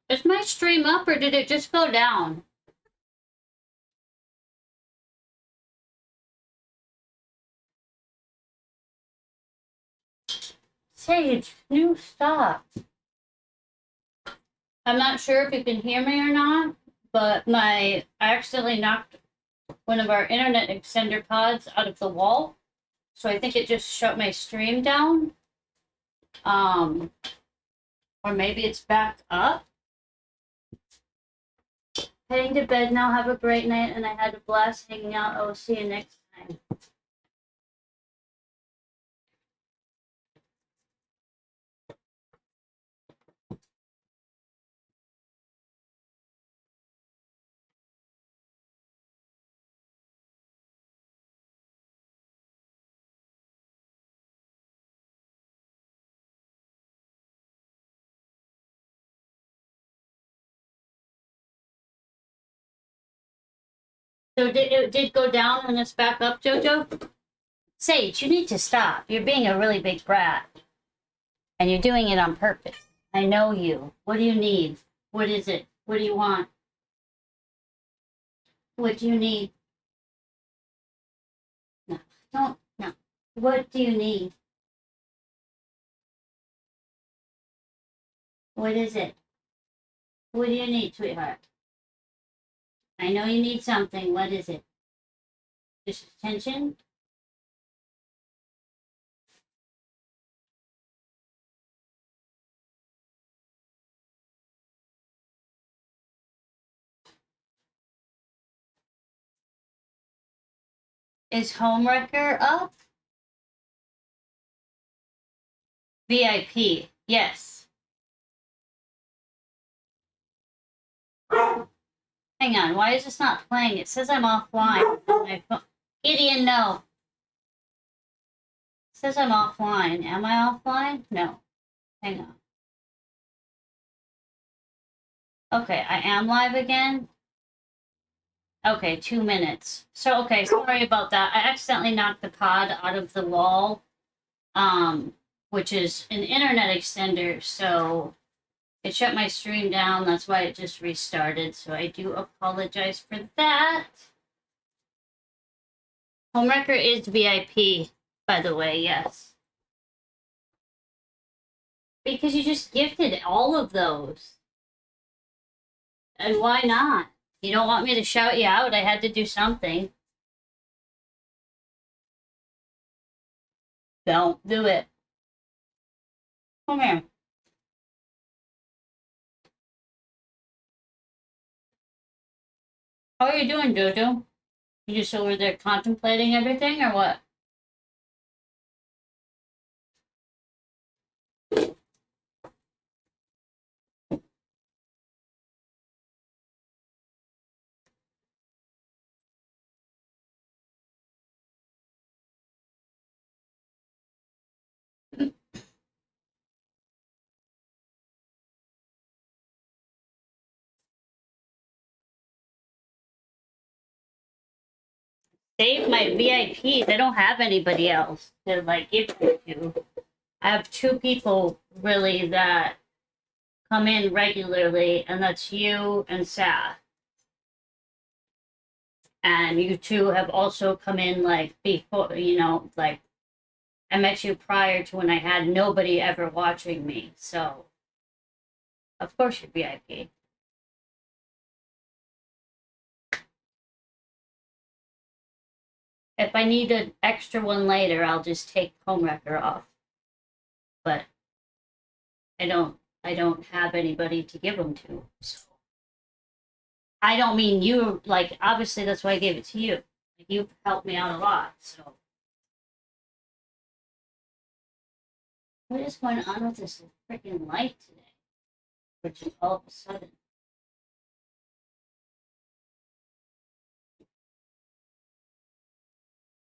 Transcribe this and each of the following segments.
Is my stream up or did it just go down? Sage, new stop. I'm not sure if you can hear me or not, but I accidentally knocked one of our internet extender pods out of the wall. So I think it just shut my stream down. Or maybe it's back up. Heading to bed now. Have a great night, and I had a blast hanging out. I will see you next time. So it did go down and it's back up, Jojo? Sage, you need to stop. You're being a really big brat. And you're doing it on purpose. I know you. What do you need? What is it? What do you want? What do you need? No, don't, no. What do you need? What is it? What do you need, sweetheart? I know you need something. What is it? Just attention? Is Homewrecker up? VIP, yes. Hang on, why is this not playing? It says I'm offline on my phone. Gideon, no. It says I'm offline. Am I offline? No. Hang on. Okay, I am live again. Okay, 2 minutes. So, okay, sorry about that. I accidentally knocked the pod out of the wall, which is an internet extender, so it shut my stream down. That's why it just restarted, so I do apologize for that. Homewrecker is VIP, by the way, yes. Because you just gifted all of those. And why not? You don't want me to shout you out? I had to do something. Don't do it. Come here. How are you doing, Jojo? You just over there contemplating everything, or what? Save my VIPs. I don't have anybody else to like give it to. I have 2 people really that come in regularly, and that's you and Seth. And you 2 have also come in like before, you know, like I met you prior to when I had nobody ever watching me. So, of course, you're VIP. If I need an extra one later, I'll just take Homewrecker off. But I don't have anybody to give them to. So I don't mean you. Like obviously, that's why I gave it to you. Like, you've helped me out a lot. So what is going on with this freaking light today? Which is all of a sudden.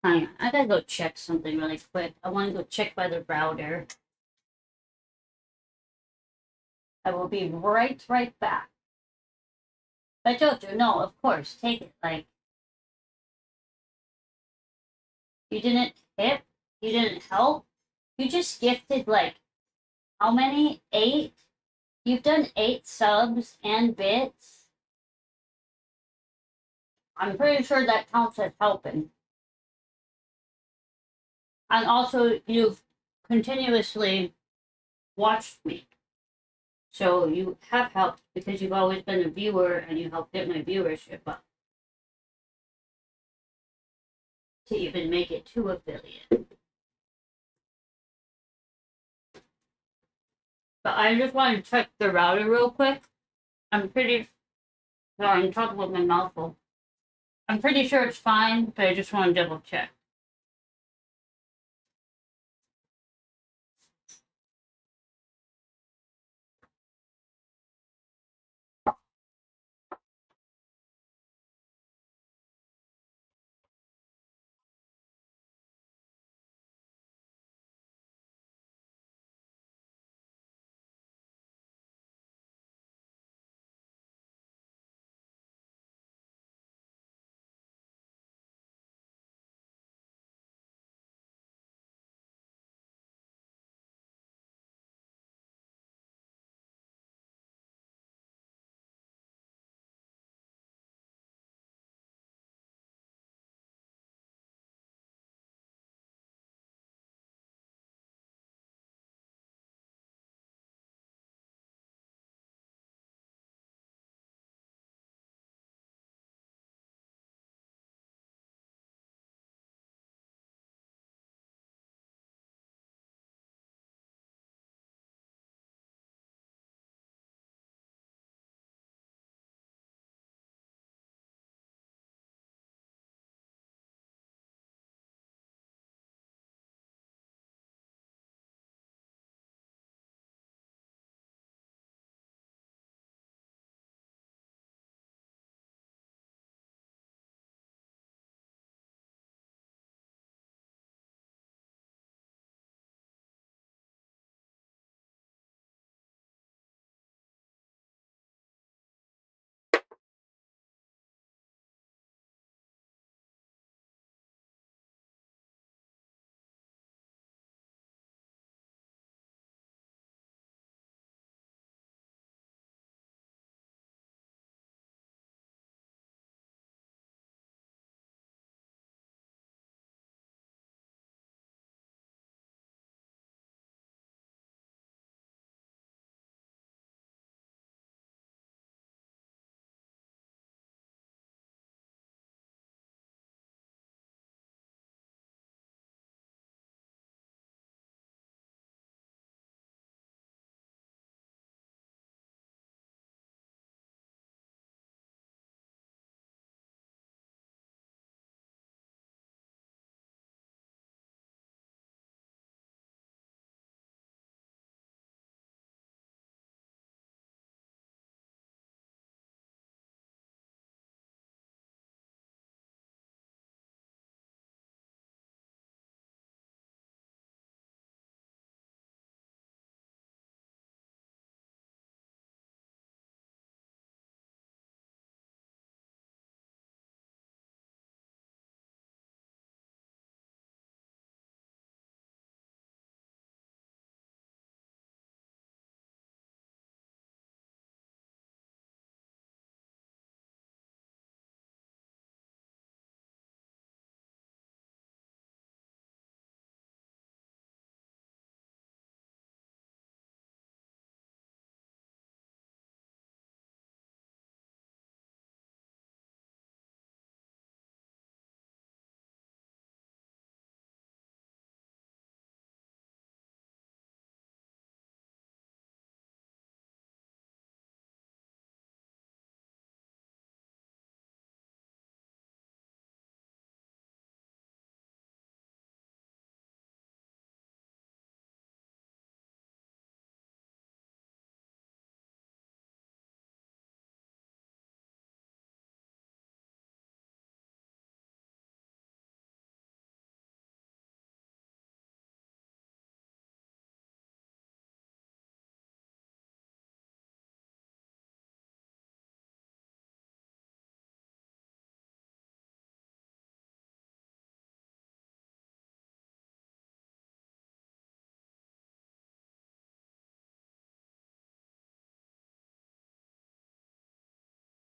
Hang on, I gotta go check something really quick. I want to go check by the router. I will be right back. But Jojo, no, of course, take it. Like, you didn't tip, you didn't help, you just gifted like how many? 8? You've done 8 subs and bits. I'm pretty sure that counts as helping. And also, you've continuously watched me. So you have helped because you've always been a viewer and you helped get my viewership up to even make it to affiliate. But I just want to check the router real quick. I'm pretty sorry, I'm talking with my mouth full. I'm pretty sure it's fine, but I just want to double check.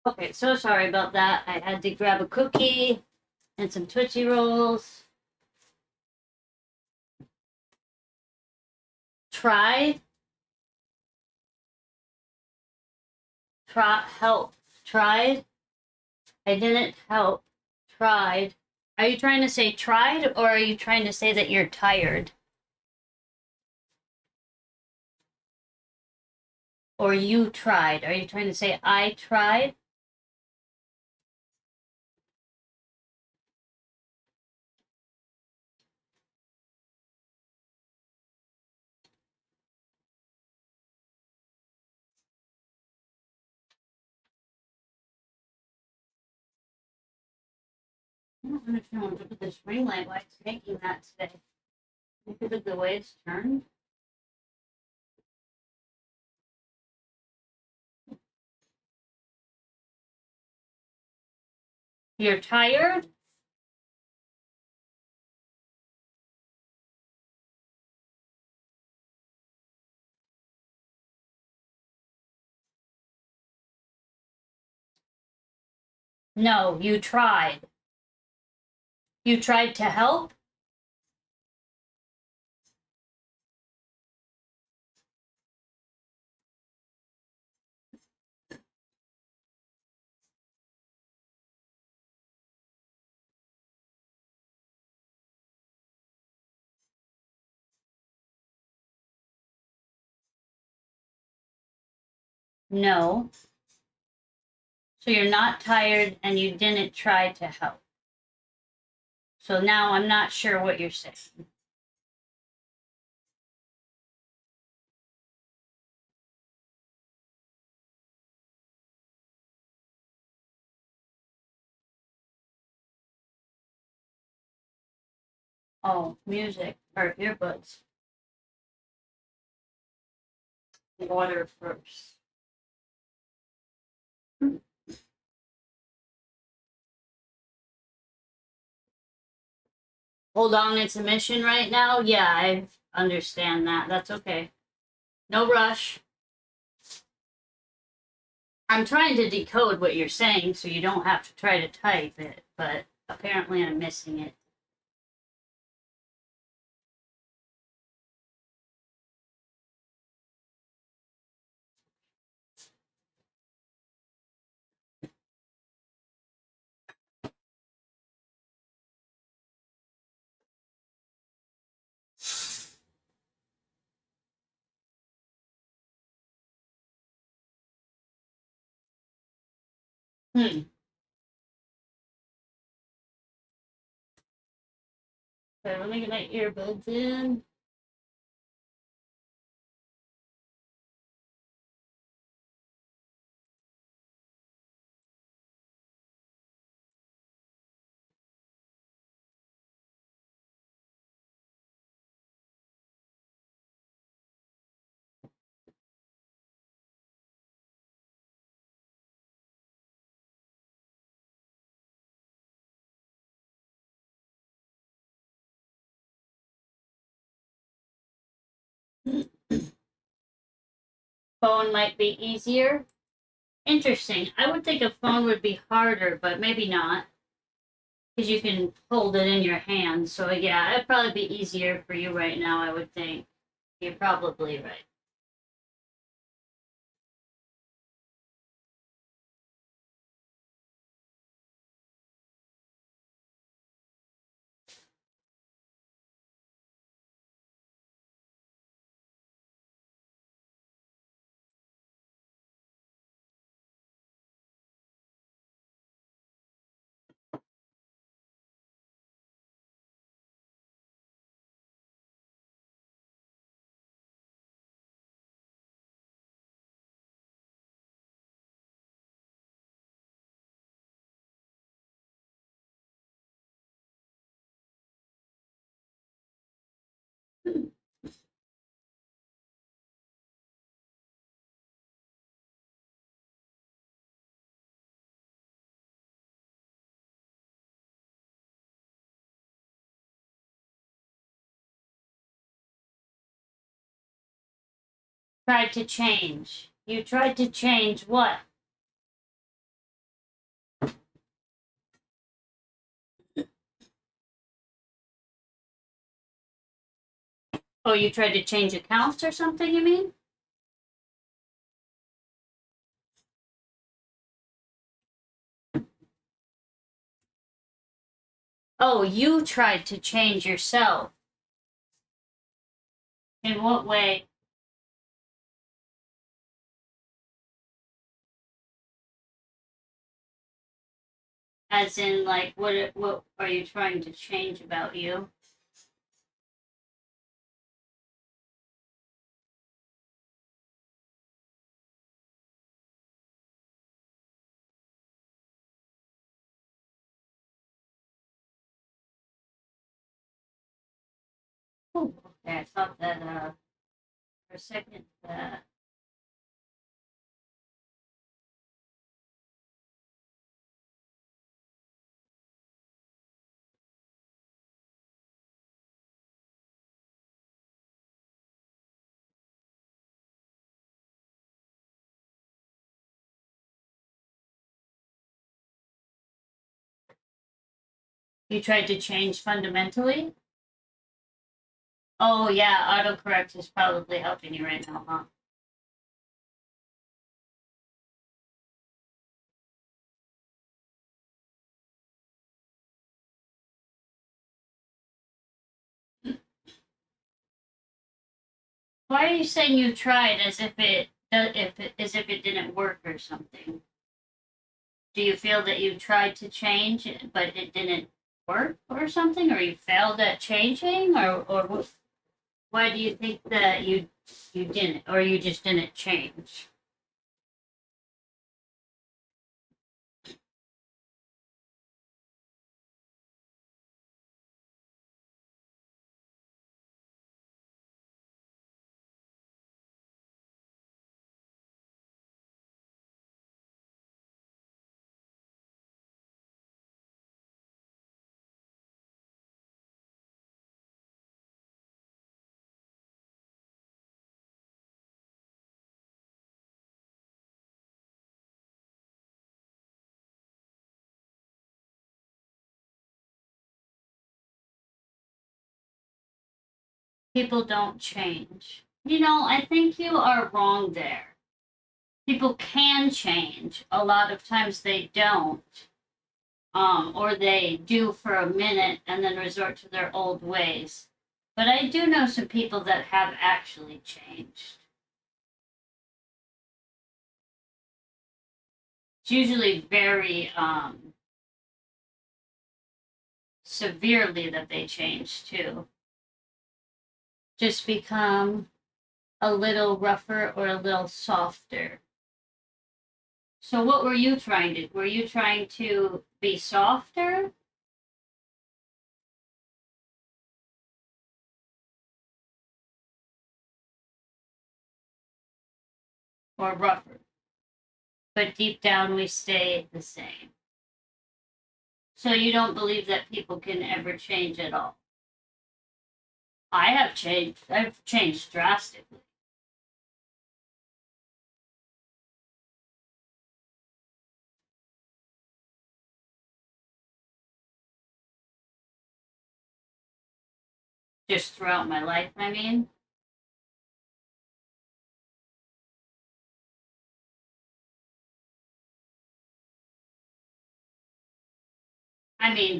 Okay, so sorry about that. I had to grab a cookie and some Tootsie Rolls. Tried. Help. Tried. I didn't help. Tried. Are you trying to say tried, or are you trying to say that you're tired? Or you tried? Are you trying to say I tried? I don't understand. Look at this ring light. Why it's making that today? Look at the way it's turned. You're tired? No, you tried. You tried to help? No. So you're not tired and you didn't try to help. So now I'm not sure what you're saying. Oh, music or earbuds. Water first. Hold on, it's a mission right now? Yeah, I understand that. That's okay. No rush. I'm trying to decode what you're saying so you don't have to try to type it, but apparently I'm missing it. Hmm. Okay, let me get my earbuds in. Phone might be easier. Interesting. I would think a phone would be harder, but maybe not. Because you can hold it in your hand. So, yeah, it'd probably be easier for you right now, I would think. You're probably right. Tried to change. You tried to change what? Oh, you tried to change accounts or something, you mean? Oh, you tried to change yourself. In what way? As in, like, what are you trying to change about you? Oh, okay, I thought that for a second that you tried to change fundamentally. Oh yeah, autocorrect is probably helping you right now, huh? Why are you saying you tried as if as if it didn't work or something? Do you feel that you tried to change but it didn't work or something, or you failed at changing, or why do you think that you didn't, or you just didn't change? People don't change. I think you are wrong there. People can change. A lot of times they don't, or they do for a minute and then resort to their old ways. But I do know some people that have actually changed. It's usually very severely that they change too. Just become a little rougher or a little softer. So what were you trying to? Were you trying to be softer or rougher? But deep down we stay the same. So you don't believe that people can ever change at all? I have changed. I've changed drastically. Just throughout my life, I mean.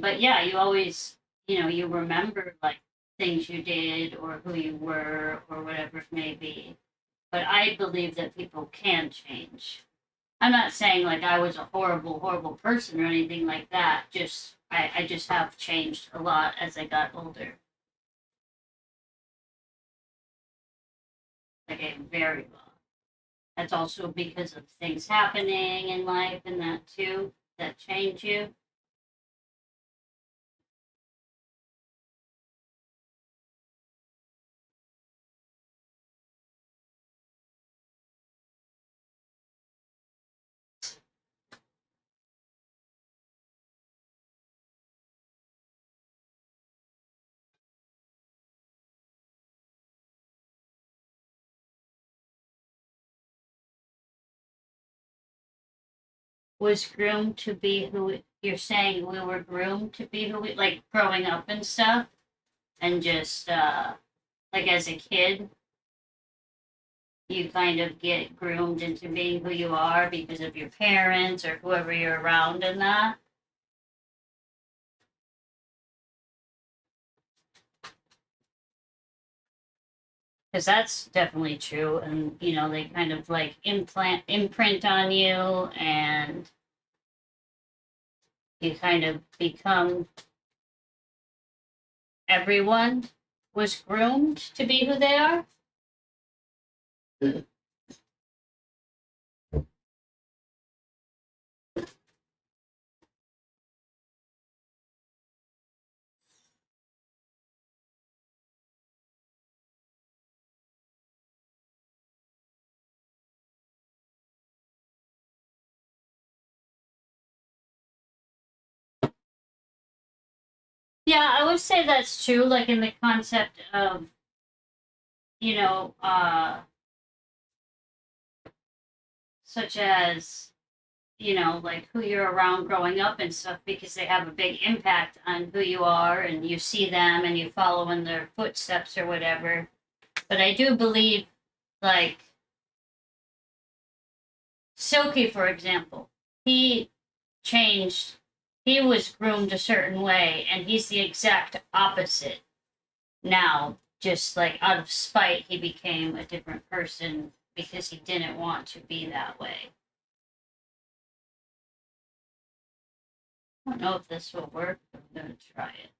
But yeah, you always, you remember like things you did or who you were or whatever it may be. But I believe that people can change. I'm not saying like I was a horrible, horrible person or anything like that. I just have changed a lot as I got older. Like a very lot. That's also because of things happening in life and that too, that change you. Was groomed to be who you're saying we were groomed to be who we like growing up and stuff and just like as a kid, you kind of get groomed into being who you are because of your parents or whoever you're around in that. Because that's definitely true. And, you know, they kind of like imprint on you and you kind of become everyone was groomed to be who they are. Yeah, I would say that's true, like in the concept of, you know, such as, you know, like who you're around growing up and stuff, because they have a big impact on who you are and you see them and you follow in their footsteps or whatever. But I do believe, like, Silky, for example, he changed, he was groomed a certain way, and he's the exact opposite now. Just like out of spite, he became a different person because he didn't want to be that way. I don't know if this will work, but I'm going to try it.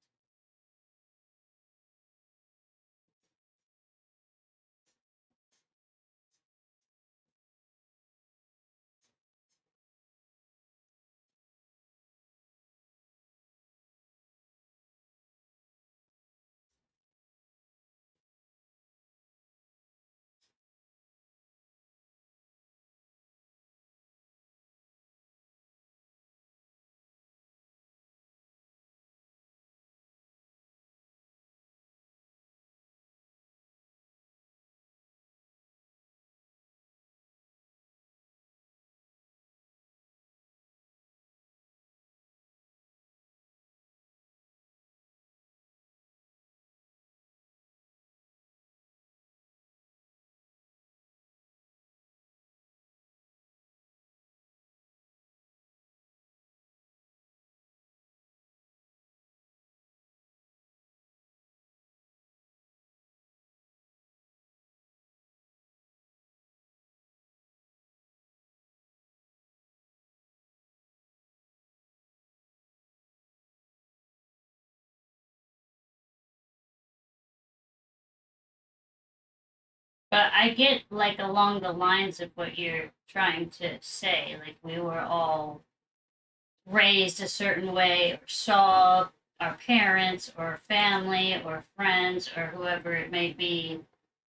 But I get like along the lines of what you're trying to say. Like we were all raised a certain way or saw our parents or family or friends or whoever it may be.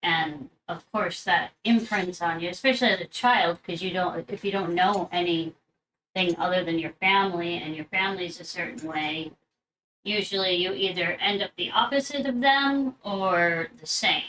And of course that imprints on you, especially as a child, because you don't, if you don't know anything other than your family and your family's a certain way, usually you either end up the opposite of them or the same.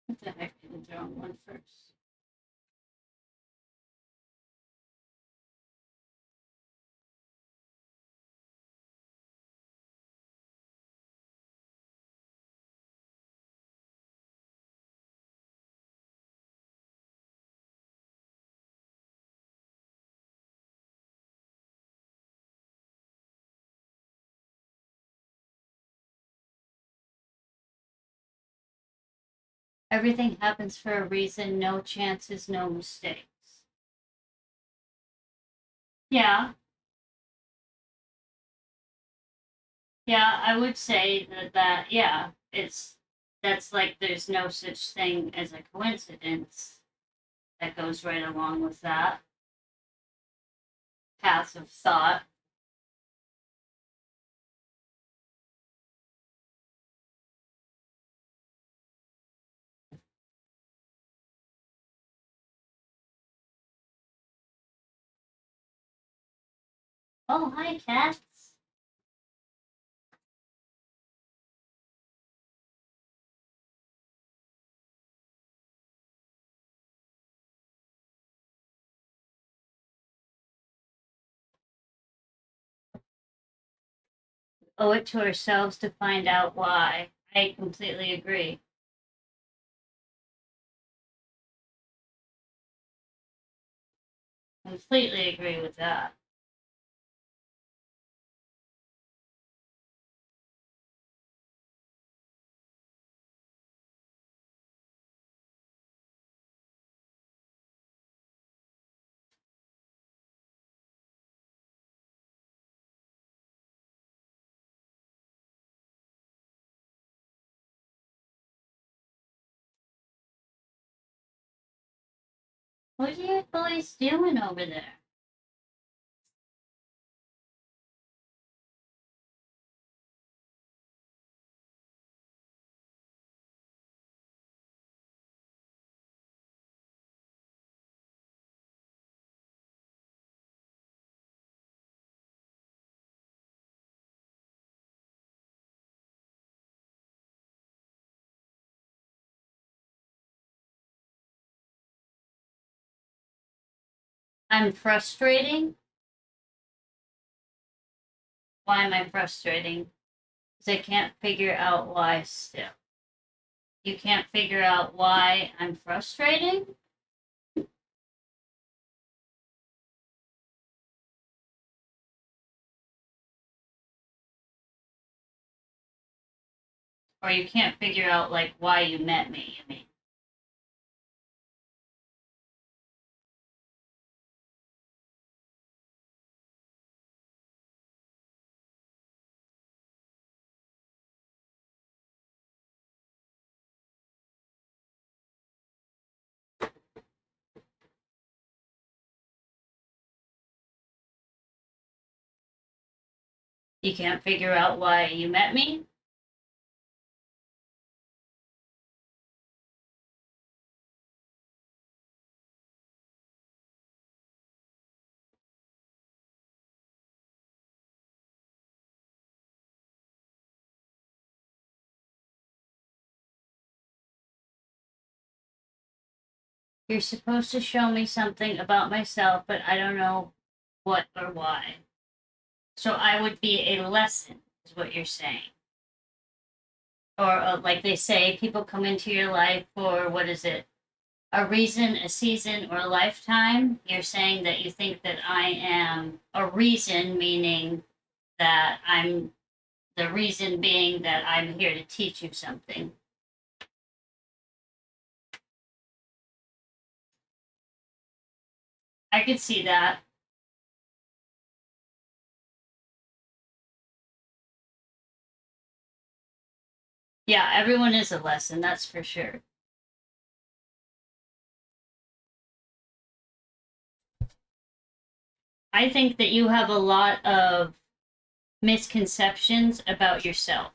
What the heck did I draw one first? Everything happens for a reason, no chances, no mistakes. Yeah, yeah, I would say that yeah, it's that's like there's no such thing as a coincidence that goes right along with that path of thought. Oh, hi, cats. owe it to ourselves to find out why. I completely agree. Completely agree with that. What are you boys doing over there? I'm frustrating. Why am I frustrating? Because I can't figure out why still. You can't figure out why I'm frustrating? Or you can't figure out like why you met me, I mean. You can't figure out why you met me? You're supposed to show me something about myself, but I don't know what or why. So I would be a lesson, is what you're saying. Or like they say, people come into your life for what is it? A reason, a season, or a lifetime. You're saying that you think that I am a reason, meaning that I'm the reason being that I'm here to teach you something. I could see that. Yeah, everyone is a lesson, that's for sure. I think that you have a lot of misconceptions about yourself.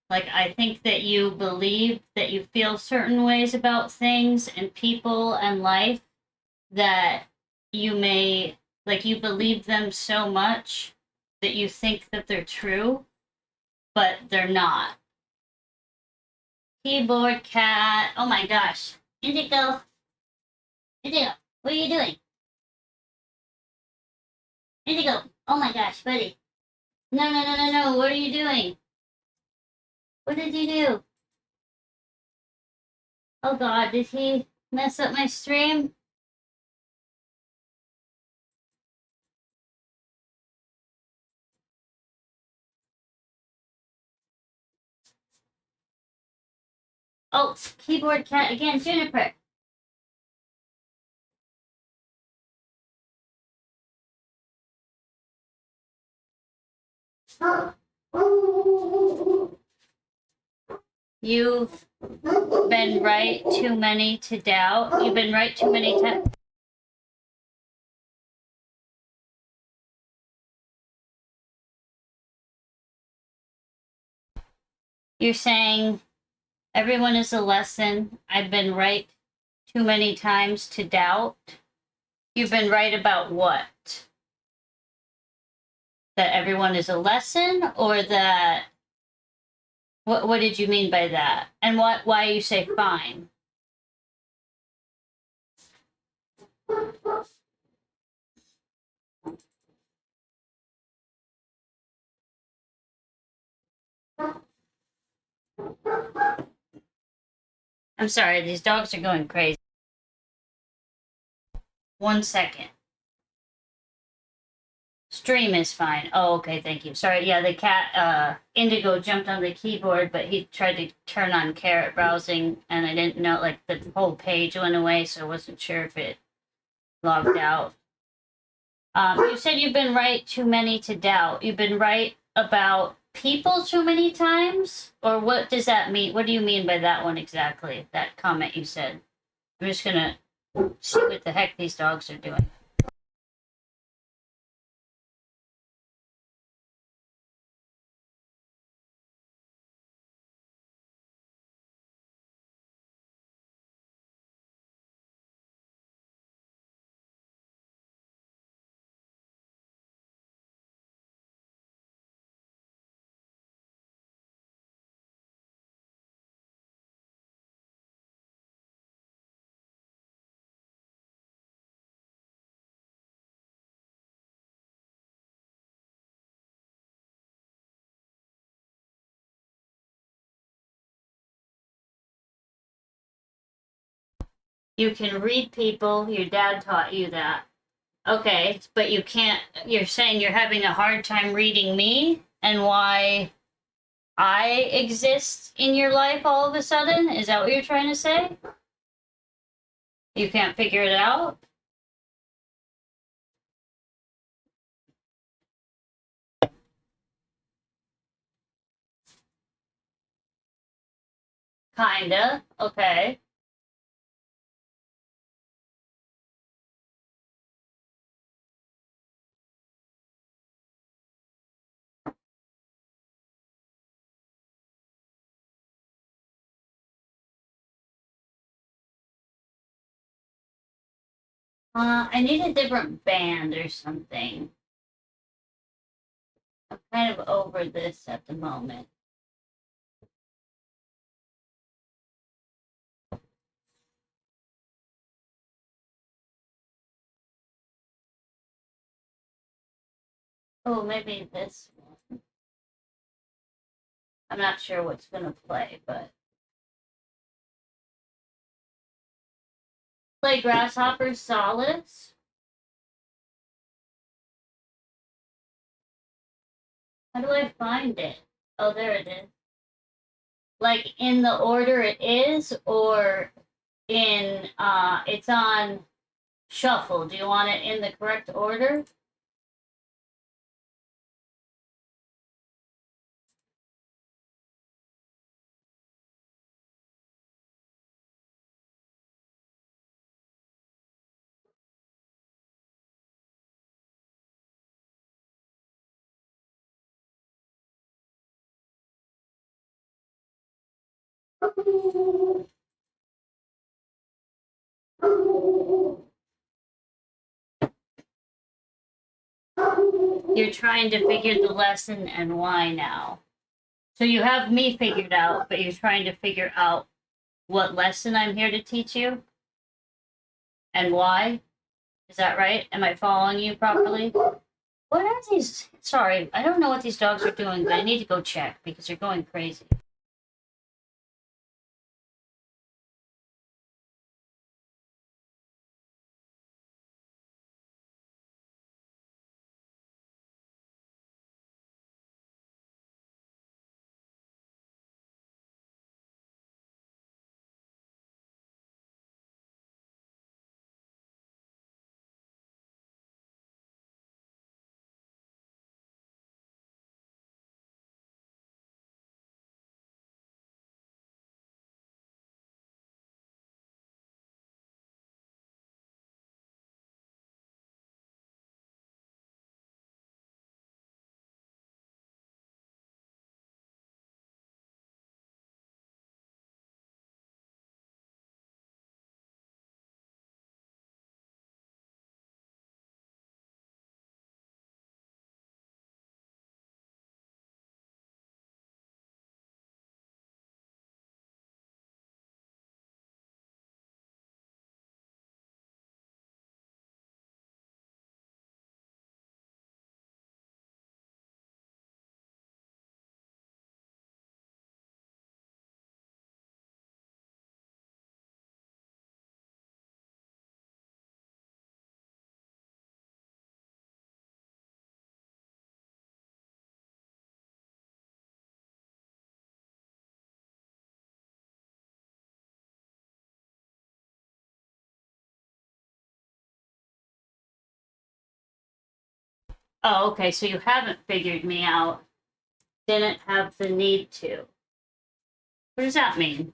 Like, I think that you believe that you feel certain ways about things and people and life that you may, like, you believe them so much that you think that they're true, but they're not. Keyboard cat. Oh my gosh. Indigo. Indigo. What are you doing? Indigo. Oh my gosh, buddy. No, no, no, no, no. What are you doing? What did you do? Oh God, did he mess up my stream? Oh, keyboard cat again, Juniper. You've been right too many to doubt. You've been right too many times. You're saying everyone is a lesson. I've been right too many times to doubt. You've been right about what? That everyone is a lesson, or that what did you mean by that? And why you say fine? I'm sorry, these dogs are going crazy. 1 second. Stream is fine. Oh, okay, thank you. Sorry, yeah, the cat, Indigo jumped on the keyboard, but he tried to turn on carrot browsing, and I didn't know, like, the whole page went away, so I wasn't sure if it logged out. You said you've been right too many to doubt. You've been right about people too many times? Or what does that mean? What do you mean by that one exactly? That comment you said. I'm just gonna see what the heck these dogs are doing. You can read people. Your dad taught you that. Okay, but you can't. You're saying you're having a hard time reading me and why I exist in your life all of a sudden? Is that what you're trying to say? You can't figure it out? Kinda. Okay. I need a different band or something. I'm kind of over this at the moment. Oh, maybe this one. I'm not sure what's gonna play, but play Grasshopper Solace. How do I find it? Oh, there it is. Like in the order it is, or in it's on shuffle. Do you want it in the correct order? You're trying to figure the lesson and why now. So you have me figured out, but you're trying to figure out what lesson I'm here to teach you and why. Is that right? Am I following you properly? What are these? Sorry, I don't know what these dogs are doing, but I need to go check because they're going crazy. Oh, okay, so you haven't figured me out. Didn't have the need to. What does that mean?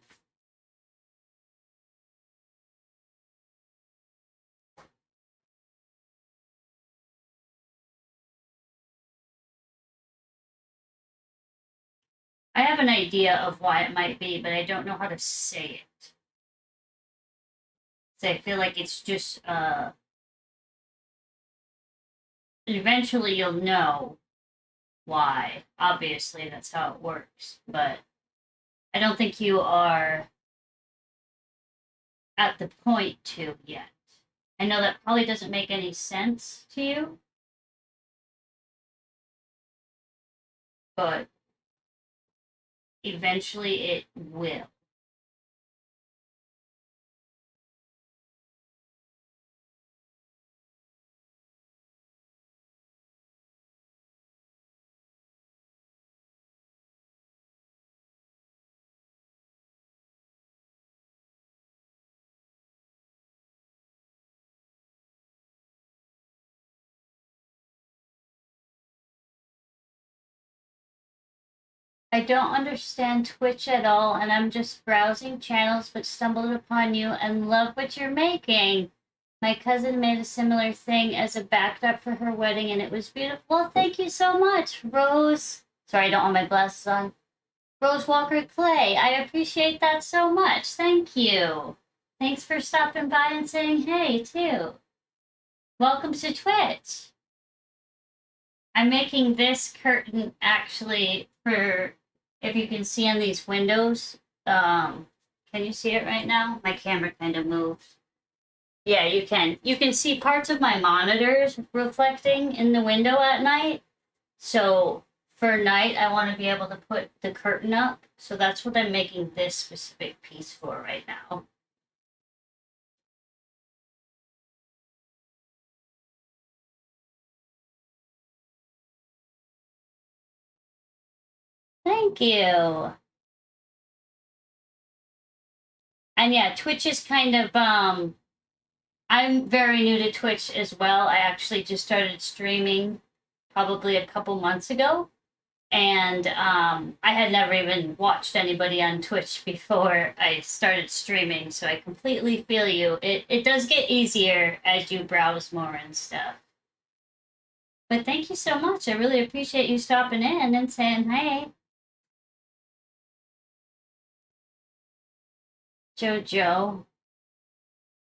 I have an idea of why it might be, but I don't know how to say it. So I feel like it's just eventually you'll know why. Obviously, that's how it works, but I don't think you are at the point to yet. I know that probably doesn't make any sense to you, but eventually it will. I don't understand Twitch at all, and I'm just browsing channels but stumbled upon you and love what you're making. My cousin made a similar thing as a backdrop for her wedding, and it was beautiful. Well, thank you so much, Rose. Sorry, I don't have my glasses on. Rose Walker Clay. I appreciate that so much. Thank you. Thanks for stopping by and saying hey, too. Welcome to Twitch. I'm making this curtain actually for, if you can see on these windows. Can you see it right now? My camera kind of moves. Yeah, you can. You can see parts of my monitors reflecting in the window at night. So for night, I want to be able to put the curtain up. So that's what I'm making this specific piece for right now. Thank you. And yeah, Twitch is kind of I'm very new to Twitch as well. I actually just started streaming probably a couple months ago. And I had never even watched anybody on Twitch before I started streaming, so I completely feel you. It does get easier as you browse more and stuff. But thank you so much. I really appreciate you stopping in and saying hey. Jojo,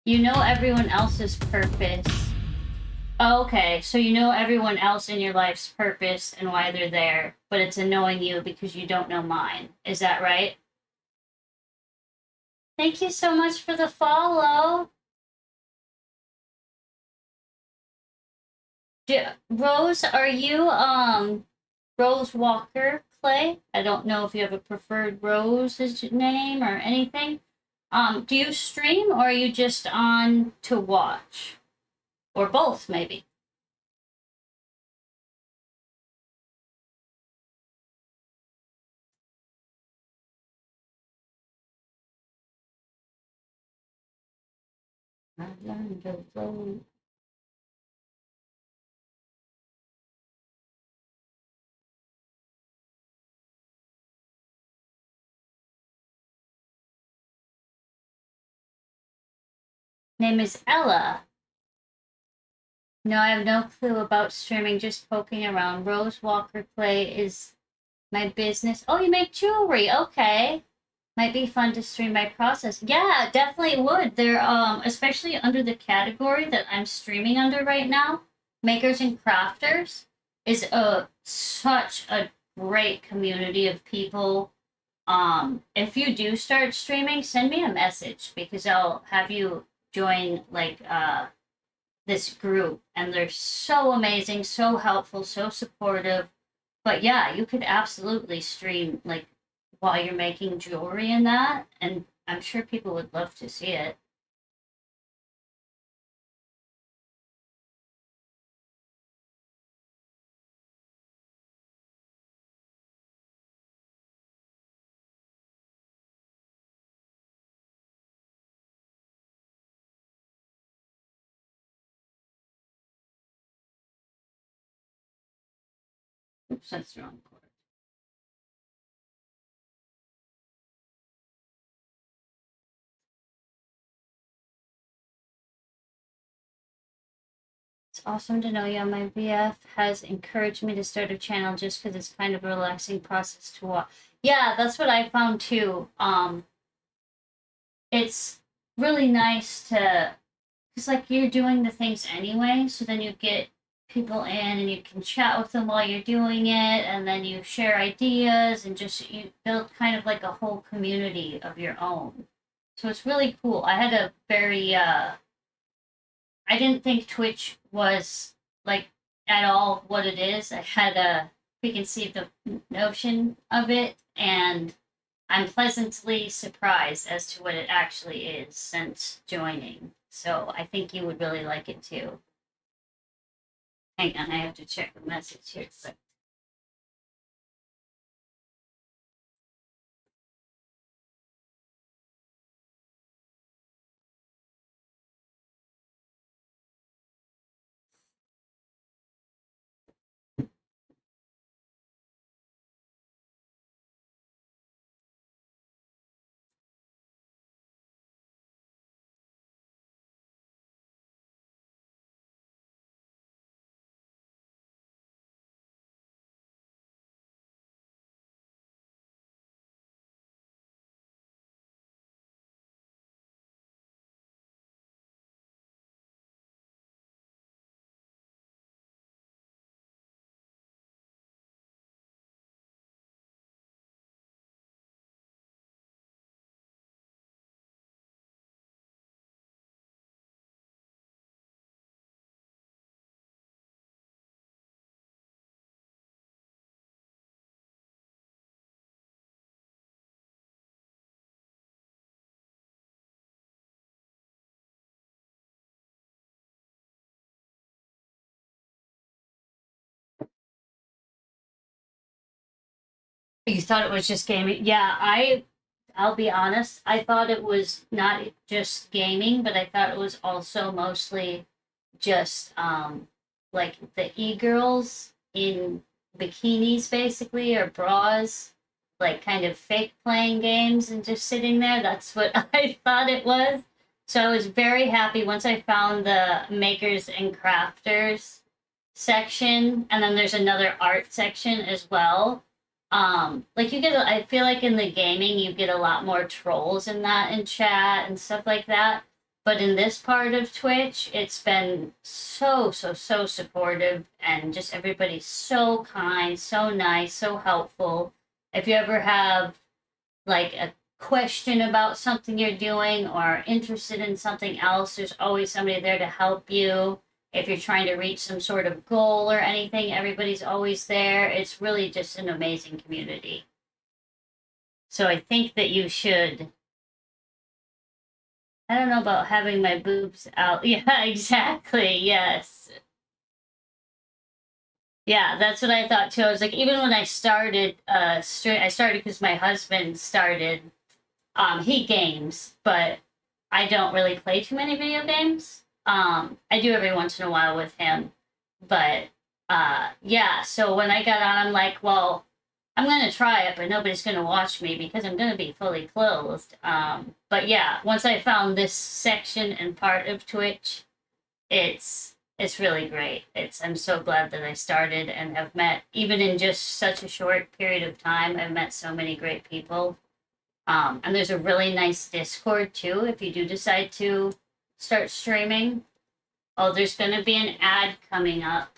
you know everyone else's purpose. Oh, okay, so you know everyone else in your life's purpose and why they're there, but it's annoying you because you don't know mine. Is that right? Thank you so much for the follow. Rose, are you Rose Walker Clay? I don't know if you have a preferred Rose as your name or anything. Do you stream or are you just on to watch? Or both, maybe? I learned to vote. Name is Ella. No, I have no clue about streaming, just poking around. Rose Walker Clay is my business. Oh, you make jewelry. Okay. Might be fun to stream my process. Yeah, definitely would. They're especially under the category that I'm streaming under right now, makers and crafters is a such a great community of people. If you do start streaming, send me a message because I'll have you join like this group and they're so amazing, so helpful, so supportive. But yeah, you could absolutely stream like while you're making jewelry and that, and I'm sure people would love to see it. Oops, that's the wrong cord. It's awesome to know you. My BF has encouraged me to start a channel just because it's kind of a relaxing process to watch. Yeah, that's what I found too. It's really nice to, because like you're doing the things anyway, so then you get people in and you can chat with them while you're doing it, and then you share ideas and just you build kind of like a whole community of your own. So it's really cool. I had a very I didn't think Twitch was like at all what it is. I had a preconceived notion of it, and I'm pleasantly surprised as to what it actually is since joining. So I think you would really like it too. Hang on, I have to check the message here. But you thought it was just gaming? Yeah, I'll be honest. I thought it was not just gaming, but I thought it was also mostly just like the e-girls in bikinis basically or bras, like kind of fake playing games and just sitting there. That's what I thought it was. So I was very happy once I found the makers and crafters section, and then there's another art section as well. Like you get, I feel like in the gaming you get a lot more trolls in that in chat and stuff like that. But in this part of Twitch, it's been so supportive, and just everybody's so kind, so nice, so helpful. If you ever have like a question about something you're doing or interested in something else, there's always somebody there to help you. If you're trying to reach some sort of goal or anything, everybody's always there. It's really just an amazing community. So I think that you should. I don't know about having my boobs out. Yeah, exactly. Yes. Yeah, that's what I thought too. I was like, even when I started, I started because my husband started. He games, but I don't really play too many video games. I do every once in a while with him, but yeah. So when I got on, I'm like, well, I'm gonna try it, but nobody's gonna watch me because I'm gonna be fully clothed. But yeah, once I found this section and part of Twitch, it's really great. I'm so glad that I started and have met, even in just such a short period of time, I've met so many great people. And there's a really nice Discord too if you do decide to start streaming. Oh, there's going to be an ad coming up.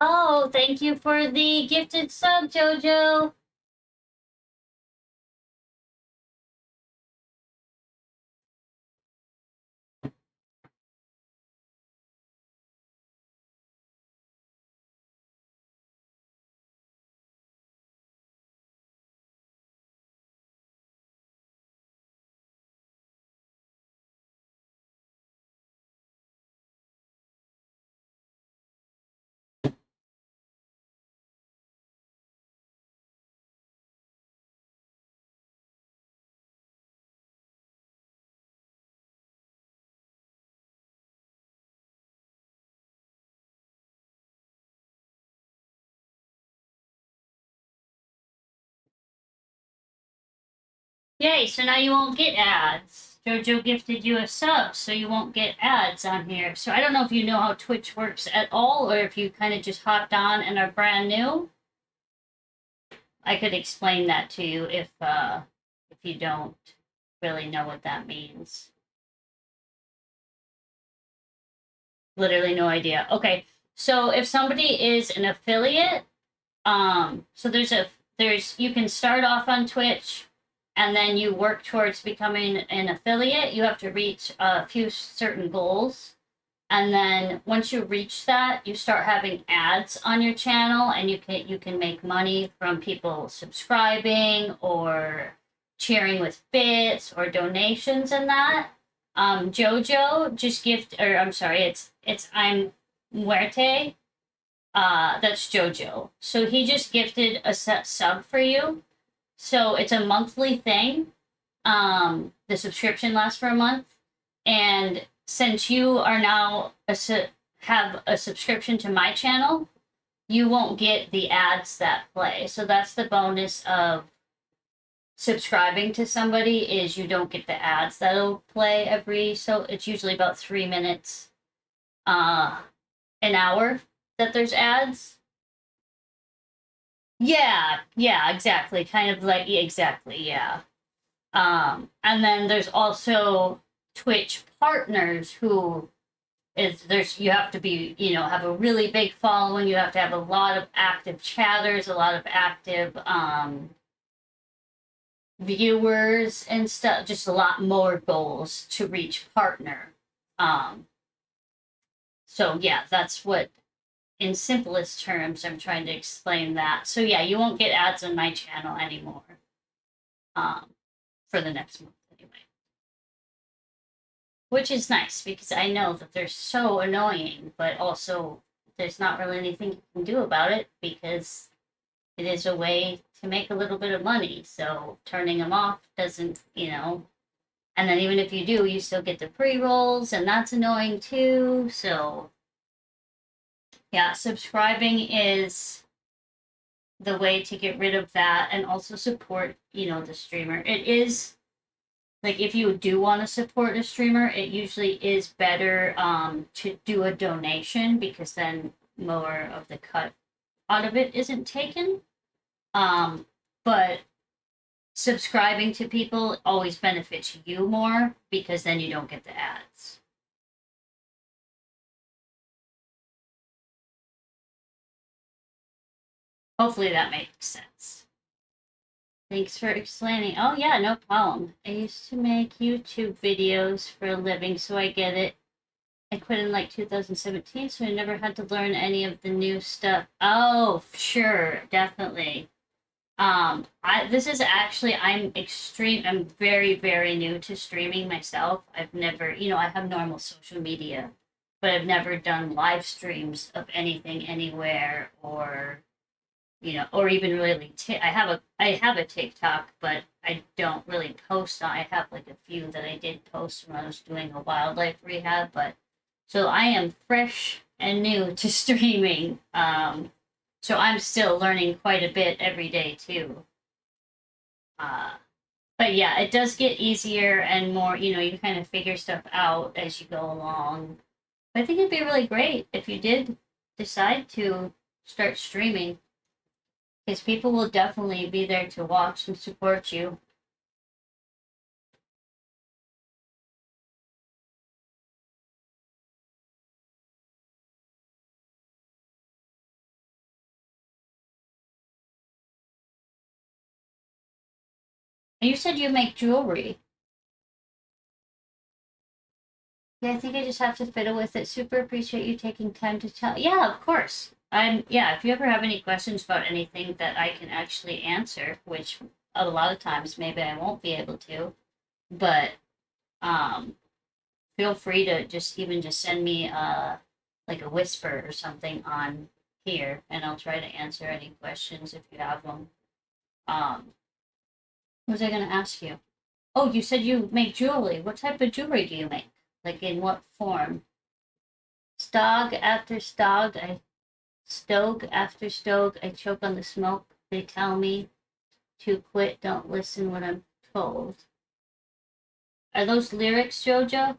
Oh, thank you for the gifted sub, Jojo. Yay, so now you won't get ads. Jojo gifted you a sub, so you won't get ads on here. So I don't know if you know how Twitch works at all, or if you kind of just hopped on and are brand new. I could explain that to you if you don't really know what that means. Literally no idea. Okay, so if somebody is an affiliate, so there's you can start off on Twitch and then you work towards becoming an affiliate. You have to reach a few certain goals. And then once you reach that, you start having ads on your channel and you can make money from people subscribing or cheering with bits or donations and that. Jojo just or I'm sorry, it's I'm Muerte. That's Jojo. So he just gifted a sub for you. So it's a monthly thing. The subscription lasts for a month, and since you are now have a subscription to my channel, you won't get the ads that play. So that's the bonus of subscribing to somebody is you don't get the ads that'll play so it's usually about 3 minutes an hour that there's ads. Yeah, exactly. Kind of like exactly, yeah. And then there's also Twitch partners who you have to be, have a really big following, you have to have a lot of active chatters, a lot of active viewers and stuff, just a lot more goals to reach partner. So yeah, that's what in simplest terms I'm trying to explain that. So yeah, you won't get ads on my channel anymore. For the next month anyway. Which is nice because I know that they're so annoying, but also there's not really anything you can do about it because it is a way to make a little bit of money. So turning them off doesn't, and then even if you do, you still get the pre-rolls, and that's annoying too. So yeah, subscribing is the way to get rid of that and also support, the streamer. It is like if you do want to support a streamer, it usually is better to do a donation because then more of the cut out of it isn't taken. But subscribing to people always benefits you more because then you don't get the ads. Hopefully that makes sense. Thanks for explaining. Oh yeah, no problem. I used to make YouTube videos for a living, so I get it. I quit in like 2017, so I never had to learn any of the new stuff. Oh, sure, definitely. This is actually I'm very, very new to streaming myself. I've never, I have normal social media, but I've never done live streams of anything anywhere or even really I have a TikTok, but I don't really post on. I have like a few that I did post when I was doing a wildlife rehab, but so I am fresh and new to streaming. So I'm still learning quite a bit every day too. Uh, but yeah, it does get easier and more, you kind of figure stuff out as you go along. I think it'd be really great if you did decide to start streaming because people will definitely be there to watch and support you. And you said you make jewelry. Yeah, I think I just have to fiddle with it. Super appreciate you taking time to tell. Yeah, of course. Yeah, if you ever have any questions about anything that I can actually answer, which a lot of times maybe I won't be able to, but um feel free to just send me like a whisper or something on here and I'll try to answer any questions if you have them. Um what was I gonna ask you? Oh, you said you make jewelry. What type of jewelry do you make? Like in what form? Stog after stog, I stoke after stoke, I choke on the smoke. They tell me to quit, don't listen what I'm told. Are those lyrics, Jojo?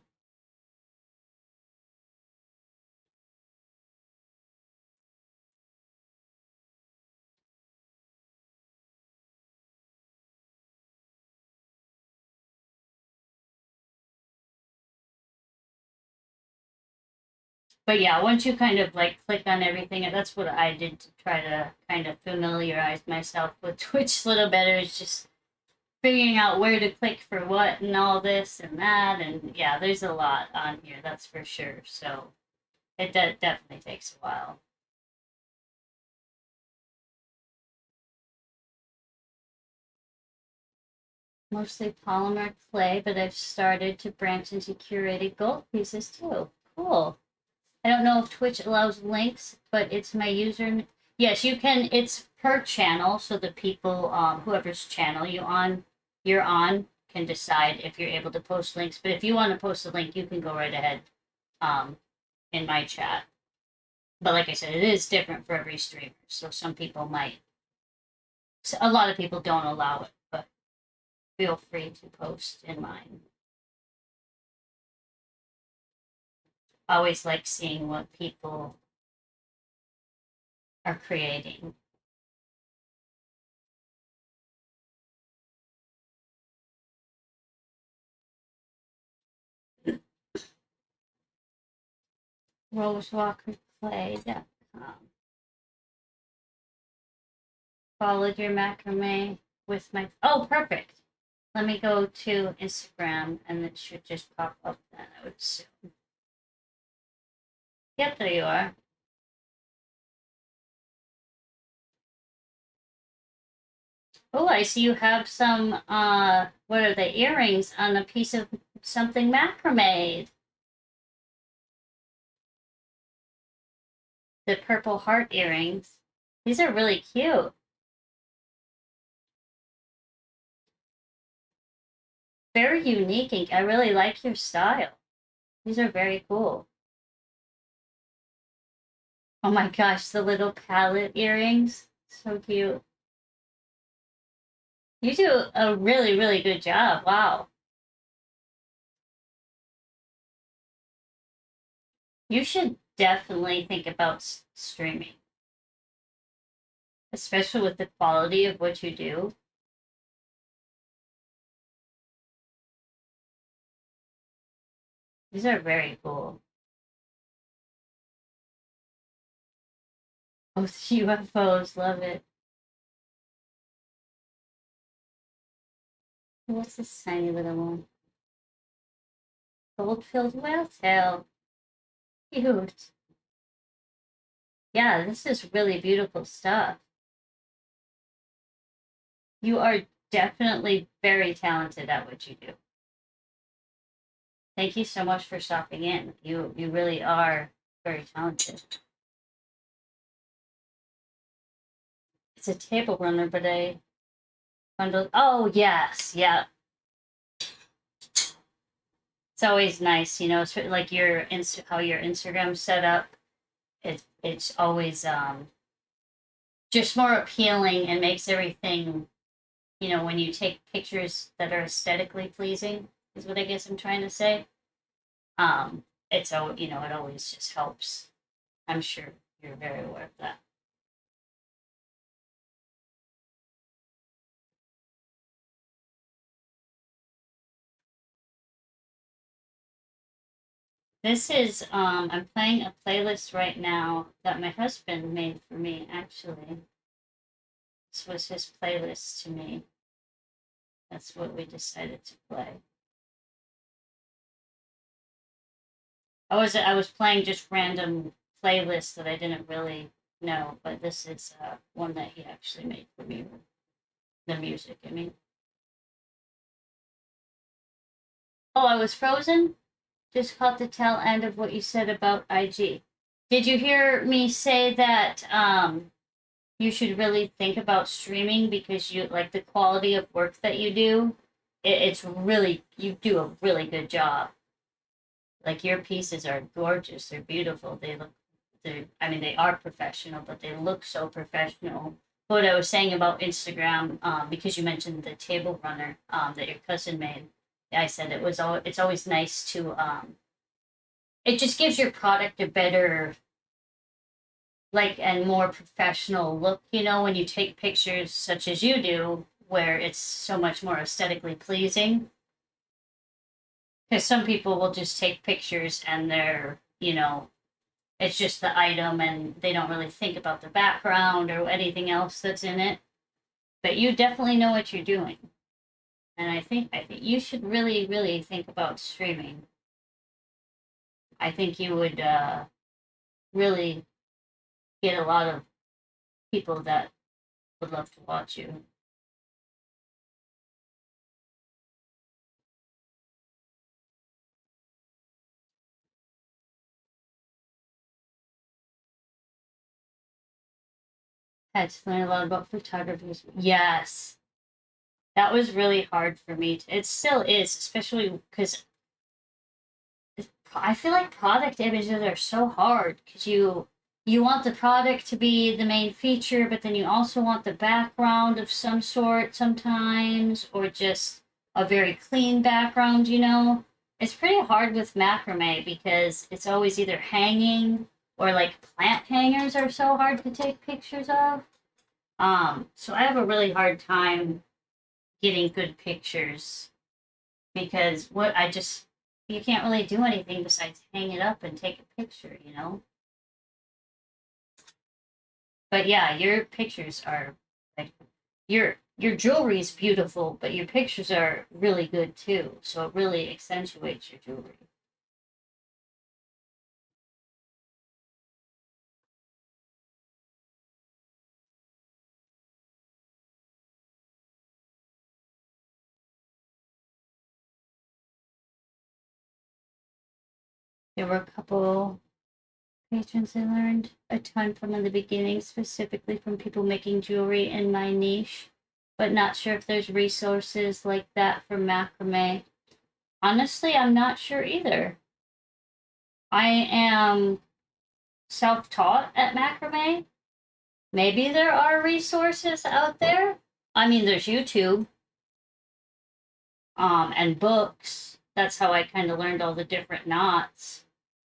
But yeah, once you kind of like click on everything, and that's what I did to try to kind of familiarize myself with Twitch a little better, is just figuring out where to click for what and all this and that. And yeah, there's a lot on here, that's for sure. So definitely takes a while. Mostly polymer clay, but I've started to branch into curated gold pieces too. Cool. I don't know if Twitch allows links, but it's my user. Yes, you can. It's per channel, so the people, whoever's channel you're on, can decide if you're able to post links. But if you want to post a link, you can go right ahead, um, in my chat. But like I said, it is different for every streamer. So some people might, a lot of people don't allow it, but feel free to post in mine. I always like seeing what people are creating. RoseWalkerClay.com. Followed your macrame with my. Oh, perfect. Let me go to Instagram and it should just pop up then, I would assume. Yep, there you are. Oh, I see you have some, what are the earrings on a piece of something macrame? The purple heart earrings. These are really cute. Very unique, and I really like your style. These are very cool. Oh my gosh, the little palette earrings. So cute. You do a really, really good job. Wow. You should definitely think about streaming, especially with the quality of what you do. These are very cool. Both UFOs, love it. What's this tiny little one? Gold-filled whale tail. Cute. Yeah, this is really beautiful stuff. You are definitely very talented at what you do. Thank you so much for stopping in. You really are very talented. It's a table runner, but I bundled. Oh yes, yeah. It's always nice, like how your Instagram's set up. It's always just more appealing and makes everything, when you take pictures that are aesthetically pleasing, is what I guess I'm trying to say. It always just helps. I'm sure you're very aware of that. This is I'm playing a playlist right now that my husband made for me actually. This was his playlist to me. That's what we decided to play. I was playing just random playlists that I didn't really know, but this is one that he actually made for me. The music, I mean. Oh, I was frozen? Just caught the tail end of what you said about IG. Did you hear me say that you should really think about streaming because you like the quality of work that you do? It's really, you do a really good job. Like your pieces are gorgeous. They're beautiful. I mean, they are professional, but they look so professional. What I was saying about Instagram, because you mentioned the table runner that your cousin made, I said it's always nice to it just gives your product a better like and more professional look, you know, when you take pictures such as you do, where it's so much more aesthetically pleasing. Because some people will just take pictures and they're, you know, it's just the item and they don't really think about the background or anything else that's in it. But you definitely know what you're doing. And I think you should really, really think about streaming. I think you would really get a lot of people that would love to watch you. Had to learn a lot about photography. Yes, that was really hard for me. It still is, especially because I feel like product images are so hard because you want the product to be the main feature, but then you also want the background of some sort sometimes, or just a very clean background, you know? It's pretty hard with macrame because it's always either hanging or like plant hangers are so hard to take pictures of. So I have a really hard time getting good pictures because what I just you can't really do anything besides hang it up and take a picture, you know? But yeah, your pictures are like your jewelry is beautiful, but your pictures are really good too. So it really accentuates your jewelry. There were a couple patrons I learned a ton from in the beginning, specifically from people making jewelry in my niche, but not sure if there's resources like that for macrame. Honestly, I'm not sure either. I am self taught at macrame. Maybe there are resources out there. I mean, there's YouTube and books. That's how I kind of learned all the different knots.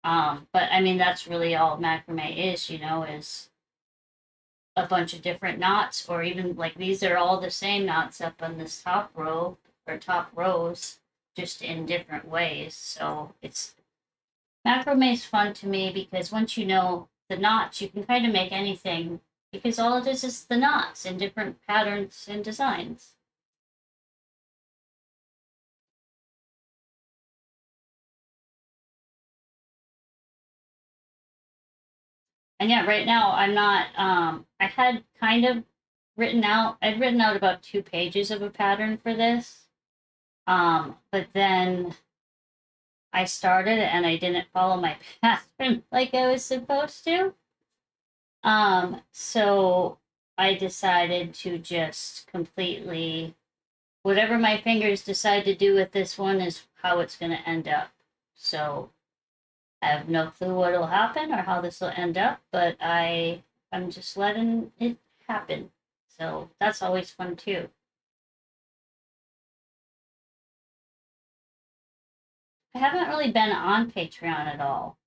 But I mean, that's really all macrame is, you know, is a bunch of different knots, or even like these are all the same knots up on this top row or top rows, just in different ways. So it's macrame is fun to me because once you know the knots, you can kind of make anything because all it is the knots in different patterns and designs. And yeah, right now I'm not. I had kind of written out. I'd written out about 2 pages of a pattern for this. But then I started and I didn't follow my pattern like I was supposed to. So I decided to just completely whatever my fingers decide to do with this one is how it's going to end up. So I have no clue what'll happen or how this will end up, but I'm just letting it happen. So that's always fun too. I haven't really been on Patreon at all.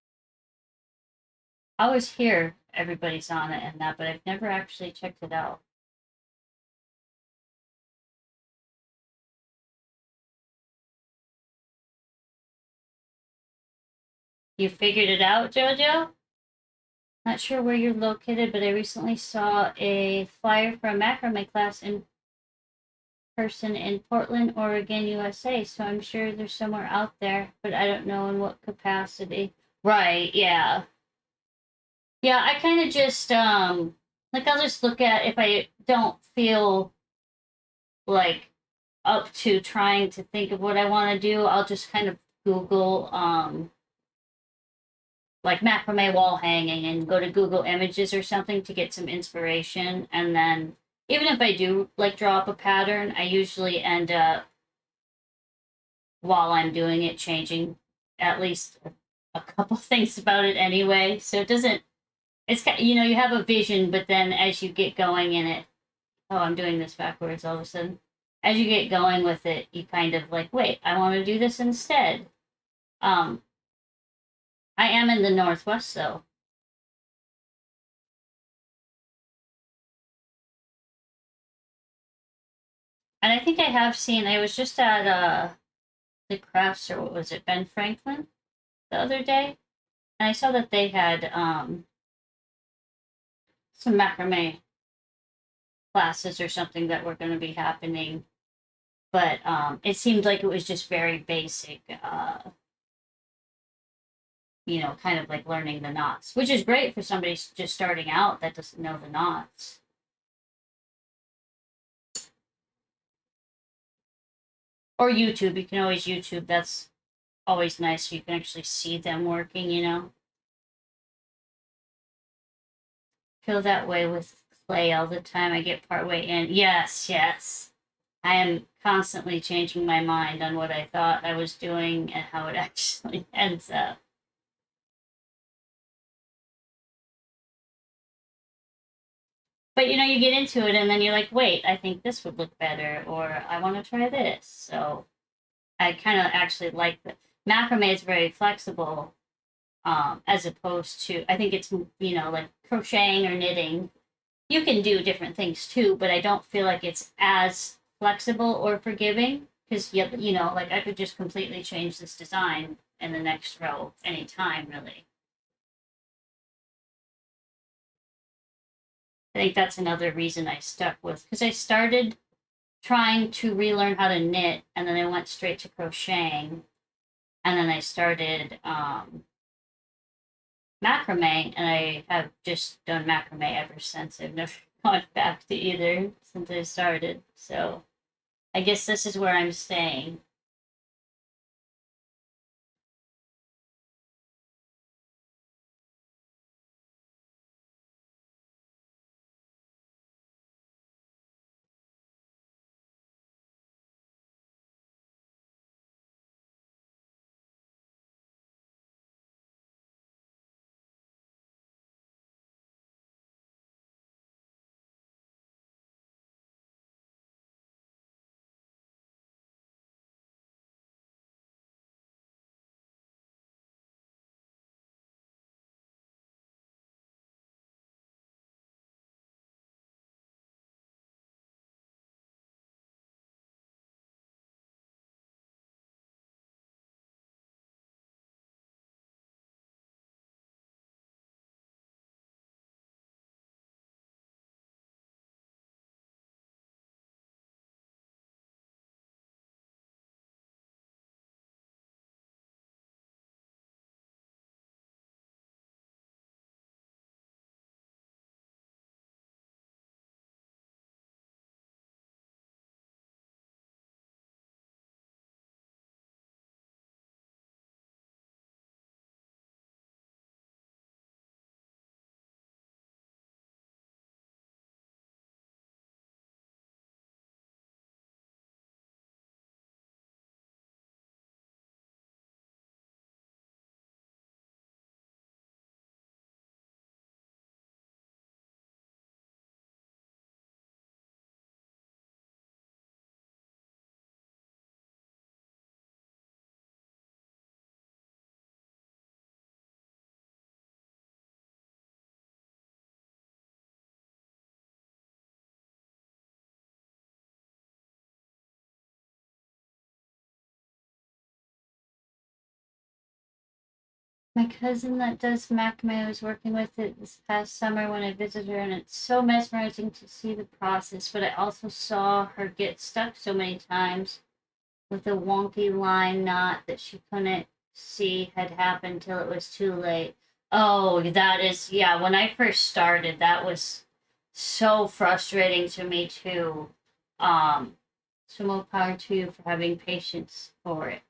I always hear everybody's on it and that, but I've never actually checked it out. You figured it out, Jojo? Not sure where you're located, but I recently saw a flyer for a macrame class in person in Portland, Oregon, USA, so I'm sure there's somewhere out there, but I don't know in what capacity. Right, yeah. Yeah, I kind of just like I'll just look at if I don't feel like up to trying to think of what I want to do, I'll just kind of Google like macrame wall hanging and go to Google Images or something to get some inspiration. And then even if I do like draw up a pattern, I usually end up while I'm doing it changing at least a couple things about it anyway. So it doesn't it's you know you have a vision, but then as you get going in it, oh, I'm doing this backwards all of a sudden. As you get going with it, you kind of like, wait, I want to do this instead. Um, I am in the Northwest though. And I think I have seen, I was just at the crafts or what was it, Ben Franklin the other day. And I saw that they had some macrame classes or something that were going to be happening. But it seemed like it was just very basic, kind of like learning the knots, which is great for somebody just starting out that doesn't know the knots. Or YouTube, you can always YouTube. That's always nice. So you can actually see them working. Feel that way with clay all the time. I get part way in. Yes, yes. I am constantly changing my mind on what I thought I was doing and how it actually ends up. But you get into it and then you're like, wait, I think this would look better, or I want to try this. So I kind of actually like the macrame is very flexible, as opposed to I think it's like crocheting or knitting. You can do different things too, but I don't feel like it's as flexible or forgiving because like I could just completely change this design in the next row anytime, really. I think that's another reason I stuck with because I started trying to relearn how to knit and then I went straight to crocheting and then I started macrame and I have just done macrame ever since. I've never gone back to either since I started. So I guess this is where I'm staying. My cousin that does macrame, I was working with it this past summer when I visited her, and it's so mesmerizing to see the process. But I also saw her get stuck so many times with a wonky line knot that she couldn't see had happened till it was too late. Oh, that is, yeah, when I first started, that was so frustrating to me too. So more power to you for having patience for it.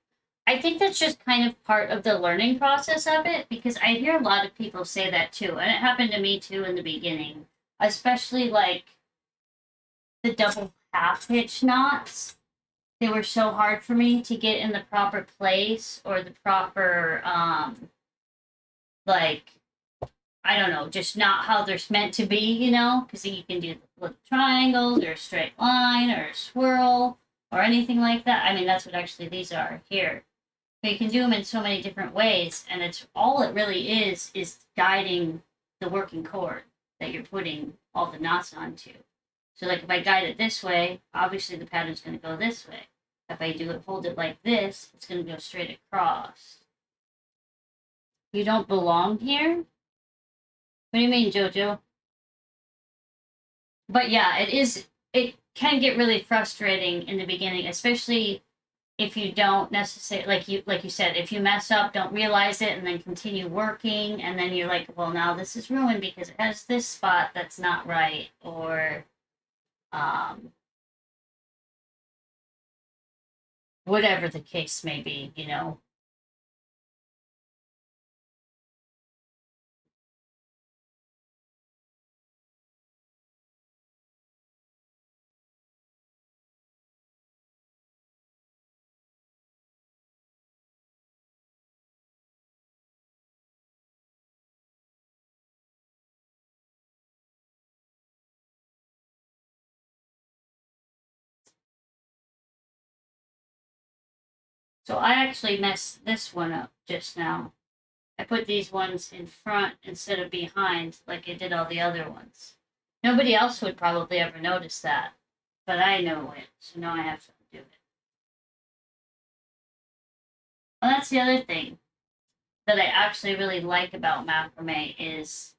I think that's just kind of part of the learning process of it because I hear a lot of people say that too. And it happened to me too in the beginning, especially like the double half hitch knots. They were so hard for me to get in the proper place or the proper, like, I don't know, just not how they're meant to be, you know? Because you can do little triangles or a straight line or a swirl or anything like that. I mean, that's what actually these are here. But you can do them in so many different ways, and it's all it really is guiding the working cord that you're putting all the knots onto. So like if I guide it this way, obviously the pattern's going to go this way. If I do it, hold it like this, it's going to go straight across. You don't belong here? What do you mean, Jojo? But yeah, it can get really frustrating in the beginning, especially if you don't necessarily like you said, if you mess up, don't realize it and then continue working and then you're like, well now this is ruined because it has this spot that's not right or um whatever the case may be, you know. So I actually messed this one up just now. I put these ones in front instead of behind like I did all the other ones. Nobody else would probably ever notice that, but I know it, so now I have to do it. Well, that's the other thing that I actually really like about macrame is,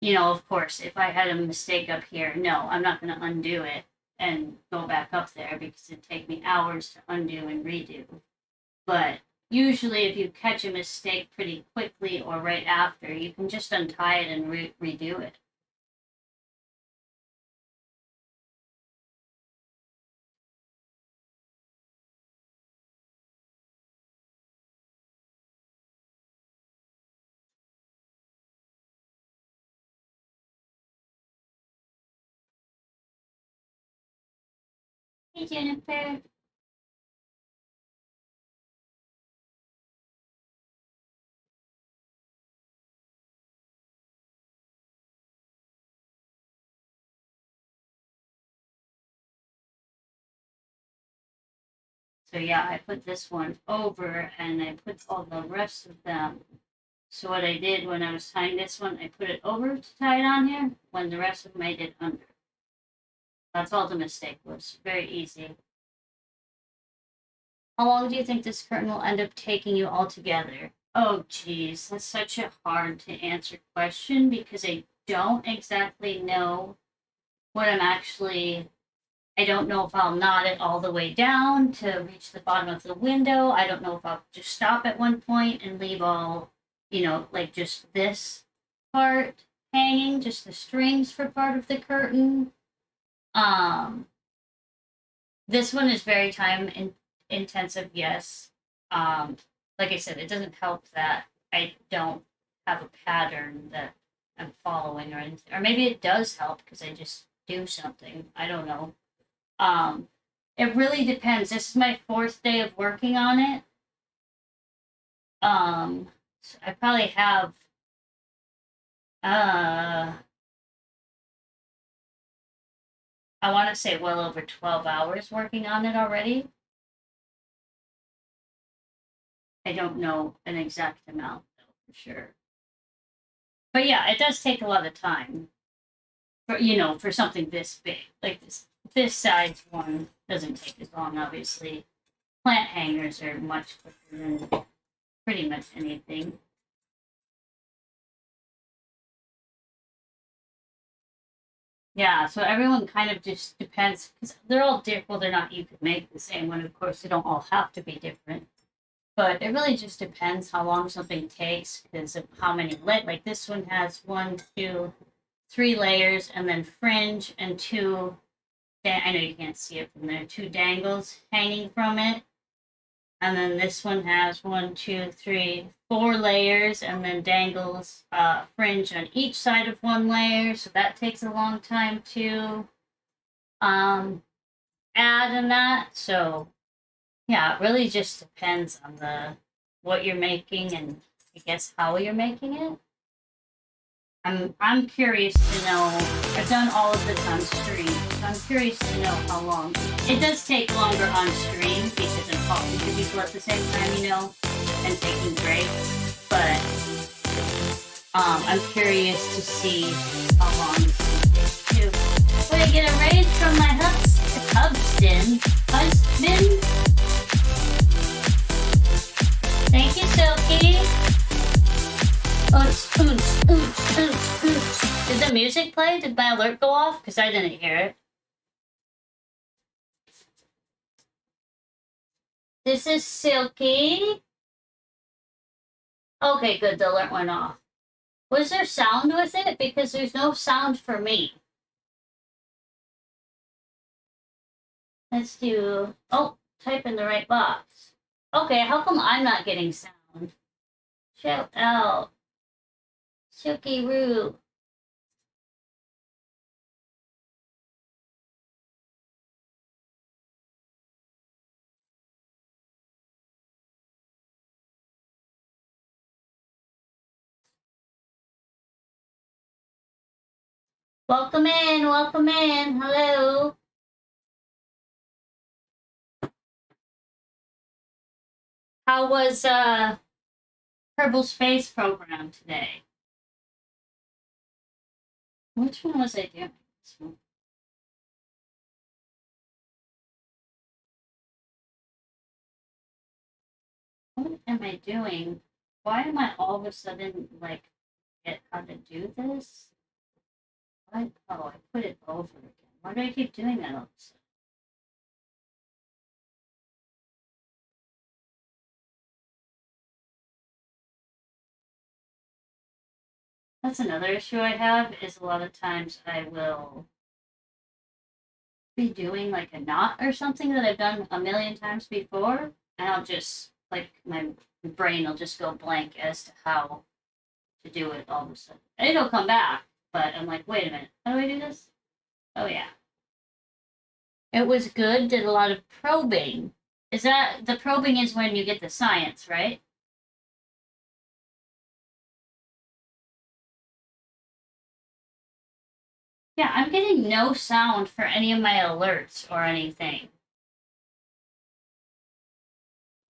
you know, of course, if I had a mistake up here, no, I'm not going to undo it and go back up there because it'd take me hours to undo and redo. But usually, if you catch a mistake pretty quickly or right after, you can just untie it and redo it. Hey, Jennifer. So yeah, I put this one over and I put all the rest of them. So what I did when I was tying this one, I put it over to tie it on here. When the rest of them I did under. That's all the mistake was. Very easy. How long do you think this curtain will end up taking you altogether? Oh, geez, that's such a hard to answer question because I don't exactly know what I'm actually. I don't know if I'll knot it all the way down to reach the bottom of the window. I don't know if I'll just stop at one point and leave all, you know, like just this part hanging, just the strings for part of the curtain. Um, this one is very intensive, yes. Um, like I said, it doesn't help that I don't have a pattern that I'm following or anything. Or maybe it does help because I just do something. I don't know. Um, it really depends. This is my fourth day of working on it. So I probably have uh I want to say well over 12 hours working on it already. I don't know an exact amount though for sure. But yeah, it does take a lot of time for for something this big. Like this size one doesn't take as long obviously. Plant hangers are much quicker than pretty much anything. Yeah, so everyone kind of just depends because they're all different. Well, they're not. You could make the same one, of course. They don't all have to be different, but it really just depends how long something takes because of how many like this one has 1, 2, 3 layers and then fringe and two. I know you can't see it from there. Two dangles hanging from it, and then this one has 1, 2, 3, 4 layers and then dangles fringe on each side of one layer. So that takes a long time to um, add in that. So yeah, it really just depends on the what you're making and I guess how you're making it. I'm curious to know. I've done all of this on stream, so I'm curious to know how long. It does take longer on stream because I'm talking to people at the same time, and taking breaks. But I'm curious to see how long this takes too. Would I get a raise from my husband? Thank you, Silky. Oots, oots, oots, oots, oots. Did the music play? Did my alert go off? Because I didn't hear it. This is Silky. Okay, good. The alert went off. Was there sound with it? Because there's no sound for me. Let's do... Oh, type in the right box. Okay, how come I'm not getting sound? Shout out. Silky Roo. Welcome in, welcome in. Hello. How was Kerbal Space Program today? Which one was I doing? This one. What am I doing? Why am I all of a sudden like get how to do this? What? Oh, I put it over again. Why do I keep doing that all of a sudden? That's another issue I have is a lot of times I will be doing like a knot or something that I've done a million times before, and I'll just like my brain will just go blank as to how to do it all of a sudden. And it'll come back, but I'm like, wait a minute, how do I do this? Oh yeah. It was good, did a lot of probing. Is that the probing is when you get the science, right? Yeah, I'm getting no sound for any of my alerts or anything.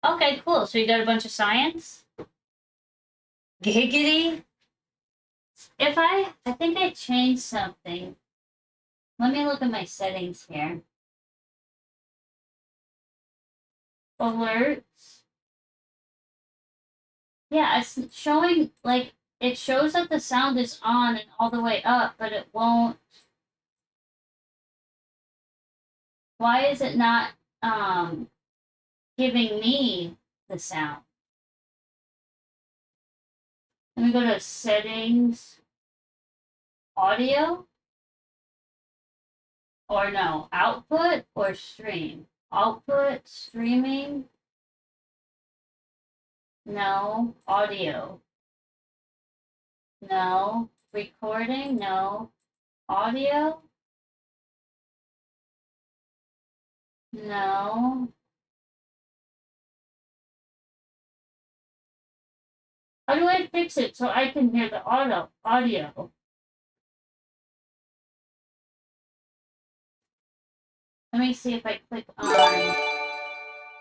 Okay, cool. So you got a bunch of science? Giggity? If I think I changed something. Let me look at my settings here. Alerts. Yeah, it's showing like it shows that the sound is on and all the way up, but it won't. Why is it not giving me the sound? Let me go to settings, audio, or no, output or stream. Output, streaming, no, audio, no, recording, no, audio, no. How do I fix it so I can hear the audio? Let me see if I click on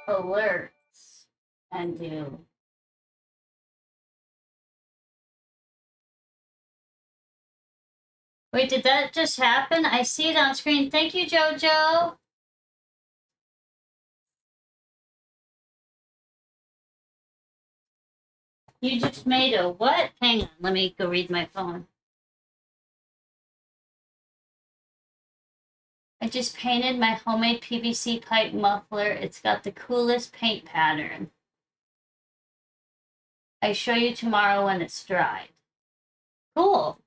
alerts and do. Wait, did that just happen? I see it on screen. Thank you, Jojo. You just made a what? Hang on, let me go read my phone. I just painted my homemade PVC pipe muffler. It's got the coolest paint pattern. I show you tomorrow when it's dried. Cool.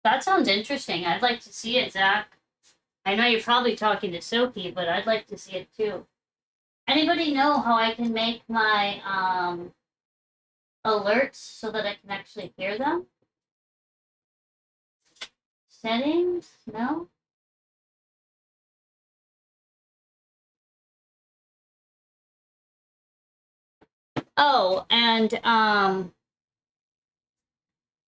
That sounds interesting. I'd like to see it, Zach. I know you're probably talking to Sophie, but I'd like to see it too. Anybody know how I can make my alerts so that I can actually hear them? Settings? No? Oh, and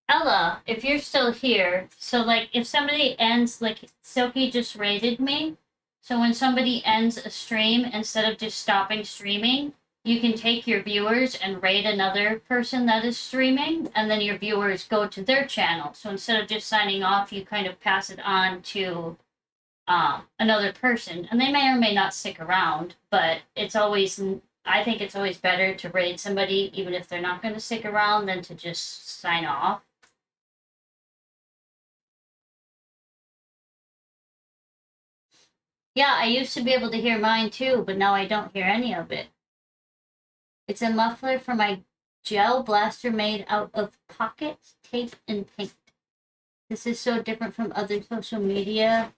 Ella, if you're still here, so like if somebody ends, like Silky just rated me, so when somebody ends a stream, instead of just stopping streaming, you can take your viewers and rate another person that is streaming, and then your viewers go to their channel. So instead of just signing off, you kind of pass it on to another person, and they may or may not stick around, but it's always, I think it's always better to raid somebody, even if they're not going to stick around, than to just sign off. Yeah, I used to be able to hear mine too, but now I don't hear any of it. It's a muffler for my gel blaster made out of pockets, tape, and paint. This is so different from other social media.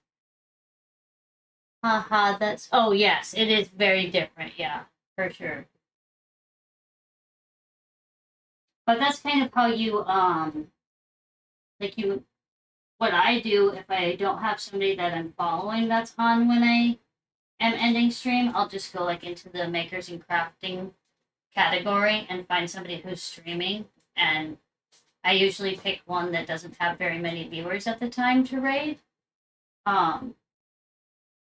Haha, that's, oh yes, it is very different, yeah, for sure. But that's kind of how you, like you, what I do if I don't have somebody that I'm following that's on when I am ending stream, I'll just go like into the makers and crafting category and find somebody who's streaming, and I usually pick one that doesn't have very many viewers at the time to raid.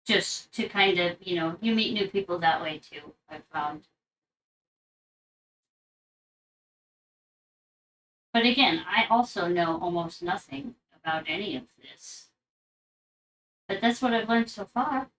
Just to kind of, you meet new people that way too, I've found. But again, I also know almost nothing about any of this. But that's what I've learned so far.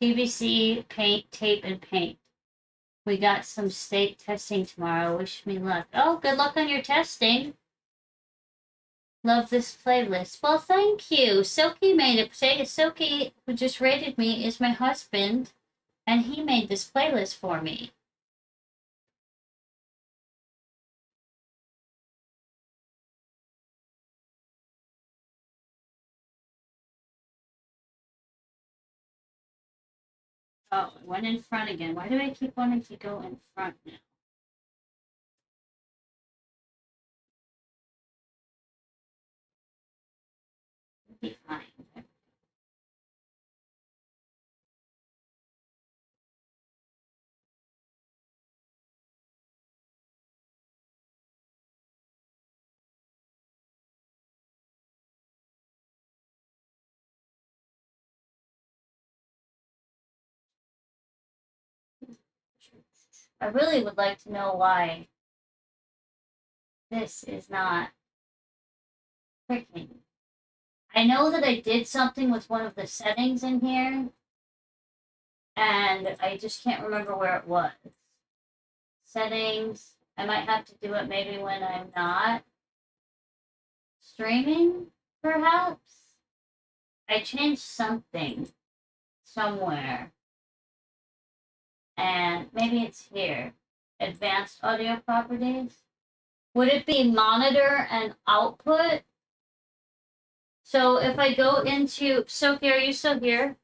PVC, paint, tape, and paint. We got some steak testing tomorrow. Wish me luck. Oh, good luck on your testing. Love this playlist. Well, thank you. Silky made it. Silky, who just rated me, is my husband, and he made this playlist for me. Oh, it went in front again. Why do I keep wanting to go in front now? It'll be fine. I really would like to know why this is not clicking. I know that I did something with one of the settings in here, and I just can't remember where it was. Settings. I might have to do it maybe when I'm not streaming, perhaps. I changed something somewhere, and maybe it's here. Advanced audio properties. Would it be monitor and output? So if I go into, Sophie, are you still here?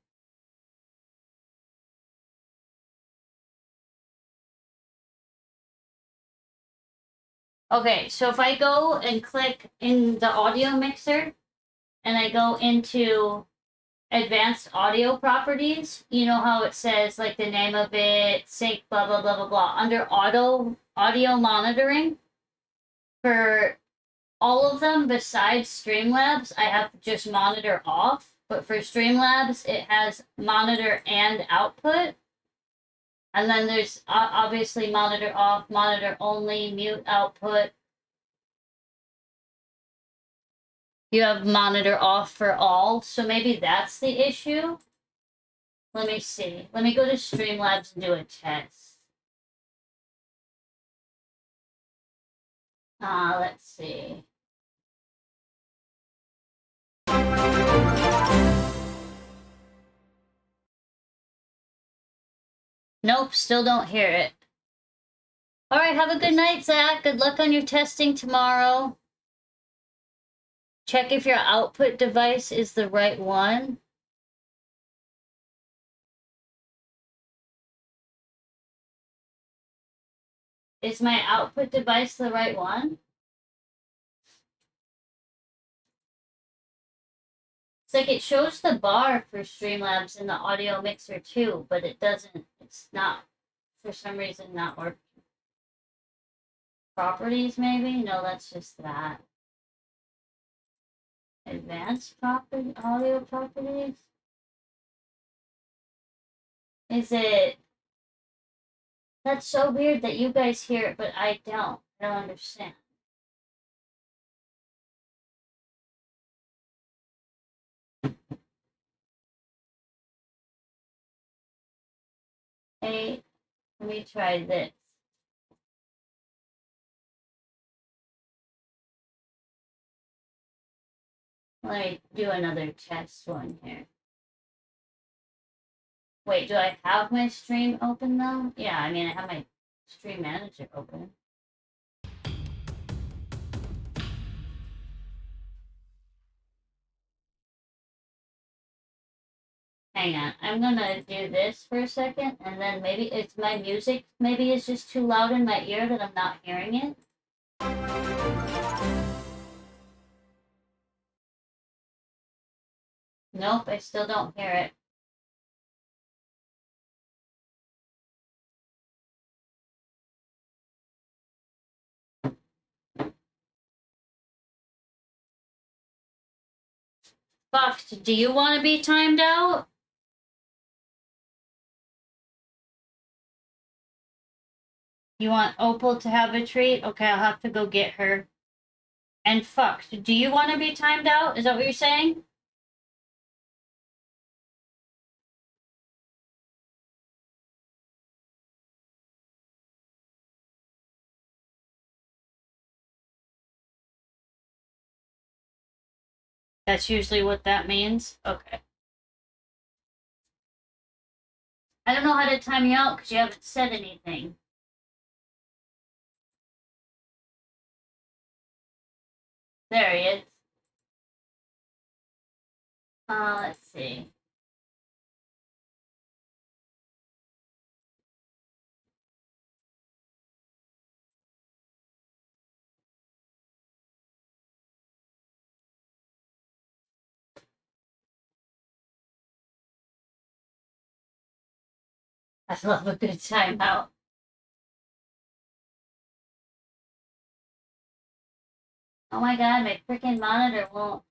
Okay, so if I go and click in the audio mixer and I go into advanced audio properties, you know how it says like the name of it, sync, blah, blah, blah, blah, blah. Under audio monitoring, for all of them besides Streamlabs, I have just monitor off. But for Streamlabs, it has monitor and output. And then there's obviously monitor off, monitor only, mute output. You have monitor off for all, so maybe that's the issue. Let me see. Let me go to Streamlabs and do a test. Let's see. Nope, still don't hear it. All right, have a good night, Zach. Good luck on your testing tomorrow. Check if your output device is the right one. Is my output device the right one? It's like it shows the bar for Streamlabs in the audio mixer too, but it doesn't, it's not, for some reason, not working. Properties, maybe? No, that's just that. Advanced property, audio properties? Is it? That's so weird that you guys hear it, but I don't. I don't understand. Hey, let me try this. Let me do another test one here. Wait, do I have my stream open though? Yeah, I mean, I have my stream manager open. Hang on, I'm gonna do this for a second, and then maybe it's my music, maybe it's just too loud in my ear that I'm not hearing it. Nope, I still don't hear it. Fox, do you want to be timed out? You want Opal to have a treat? Okay, I'll have to go get her. And Fox, do you want to be timed out? Is that what you're saying? That's usually what that means? Okay. I don't know how to time you out because you haven't said anything. There he is. Let's see. I love a good timeout. Oh my god, my freaking monitor won't.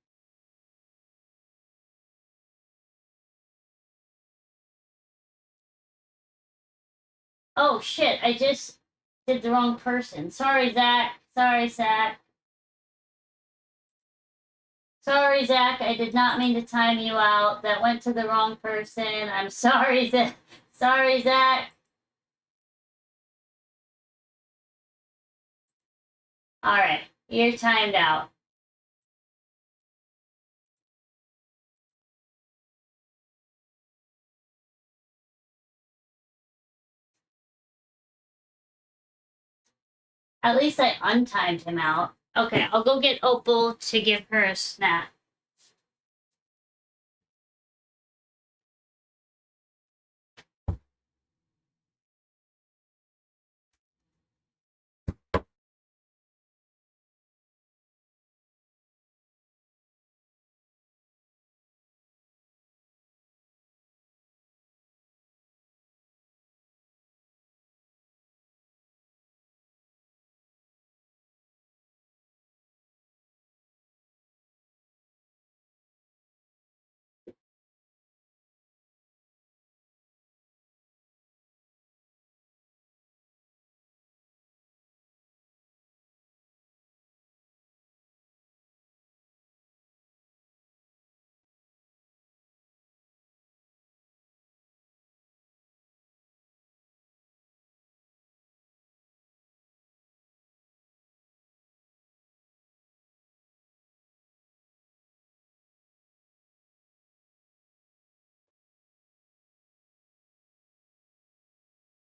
Oh shit, I just did the wrong person. Sorry, Zach. Sorry, Zach. Sorry, Zach. I did not mean to time you out. That went to the wrong person. I'm sorry, Zach. Sorry, Zach. All right, you're timed out. At least I untimed him out. Okay, I'll go get Opal to give her a snack.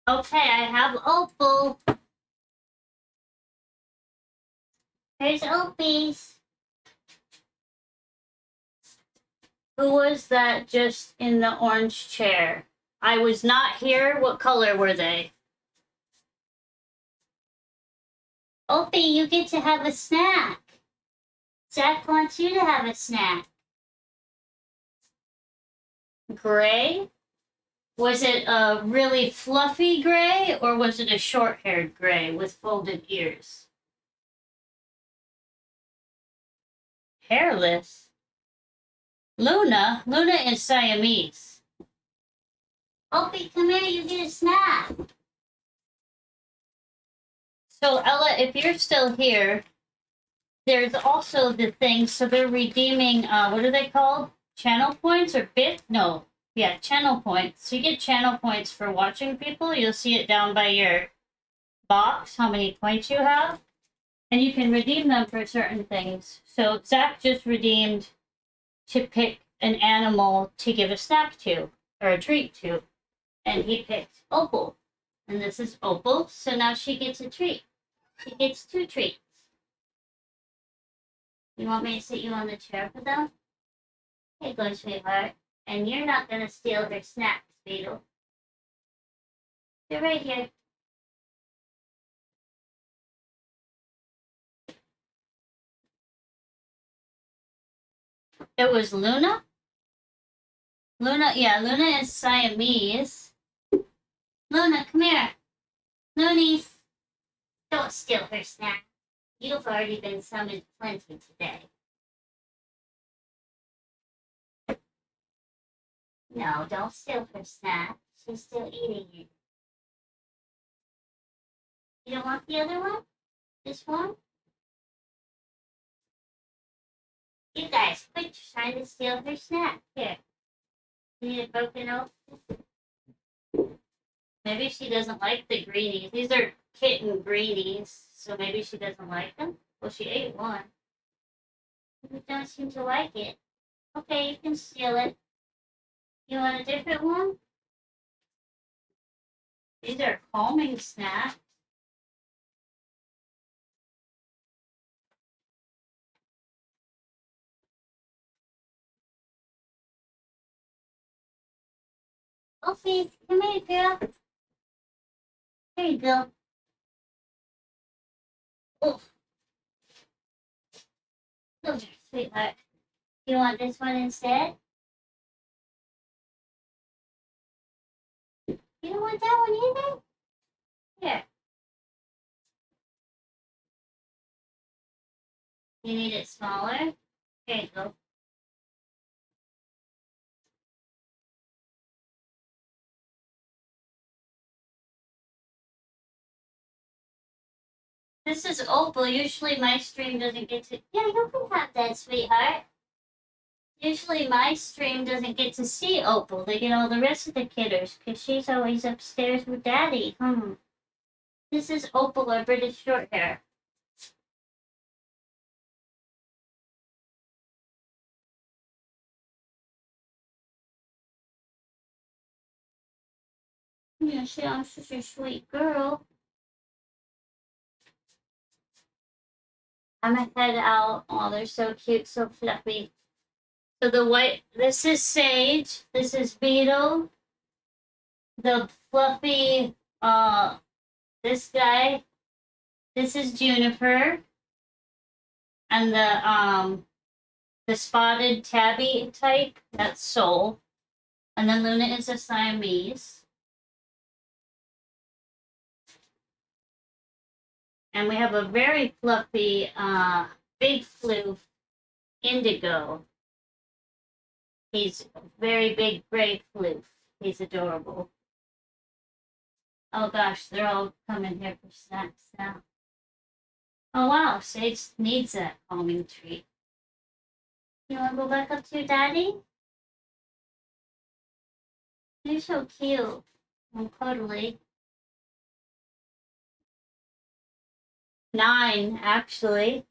Okay, I have Opal. Here's Opie's. Who was that just in the orange chair? I was not here. What color were they? Opie, you get to have a snack. Zach wants you to have a snack. Gray? Was it a really fluffy gray or was it a short-haired gray with folded ears? Hairless? Luna? Luna is Siamese. Opie, come here, you get a snack. So Ella, if you're still here, there's also the thing, so they're redeeming, what are they called? Channel points or bit? No. Yeah, channel points. So you get channel points for watching people. You'll see it down by your box, how many points you have. And you can redeem them for certain things. So Zach just redeemed to pick an animal to give a snack to, or a treat to. And he picked Opal. And this is Opal, so now she gets a treat. She gets 2 treats. You want me to sit you on the chair for them? Here you go, sweetheart. And you're not going to steal her snacks, Beetle. They're right here. It was Luna? Luna is Siamese. Luna, come here. Loonies, don't steal her snack. You've already been summoned plenty today. No, don't steal her snack. She's still eating it. You don't want the other one? This one? You guys, quit trying to steal her snack. Here. You need it broken open? Maybe she doesn't like the greenies. These are kitten greenies, so maybe she doesn't like them. Well, she ate one. You don't seem to like it. Okay, you can steal it. You want a different one? These are calming snacks. Opie, come here, girl. Here you go. Oh, come here, sweetheart. You want this one instead? You don't want that one either? Here. You need it smaller? Here you go. This is Opal. Usually my stream doesn't get to... Yeah, you can have that, sweetheart. Usually my stream doesn't get to see Opal. They get all the rest of the kidders because she's always upstairs with Daddy. This is Opal, our British Shorthair. Yeah, she's such a sweet girl. I'm gonna head out. Oh, they're so cute, so fluffy. So the white, this is Sage, this is Beetle, the fluffy, this guy, this is Juniper, and the spotted tabby type, that's Soul, and then Luna is a Siamese. And we have a very fluffy, big floof Indigo. He's a very big gray floof. He's adorable. Oh gosh, they're all coming here for snacks now. Oh wow, Sage needs that calming treat. You wanna go back up to your daddy? You're so cute and cuddly. 9, actually.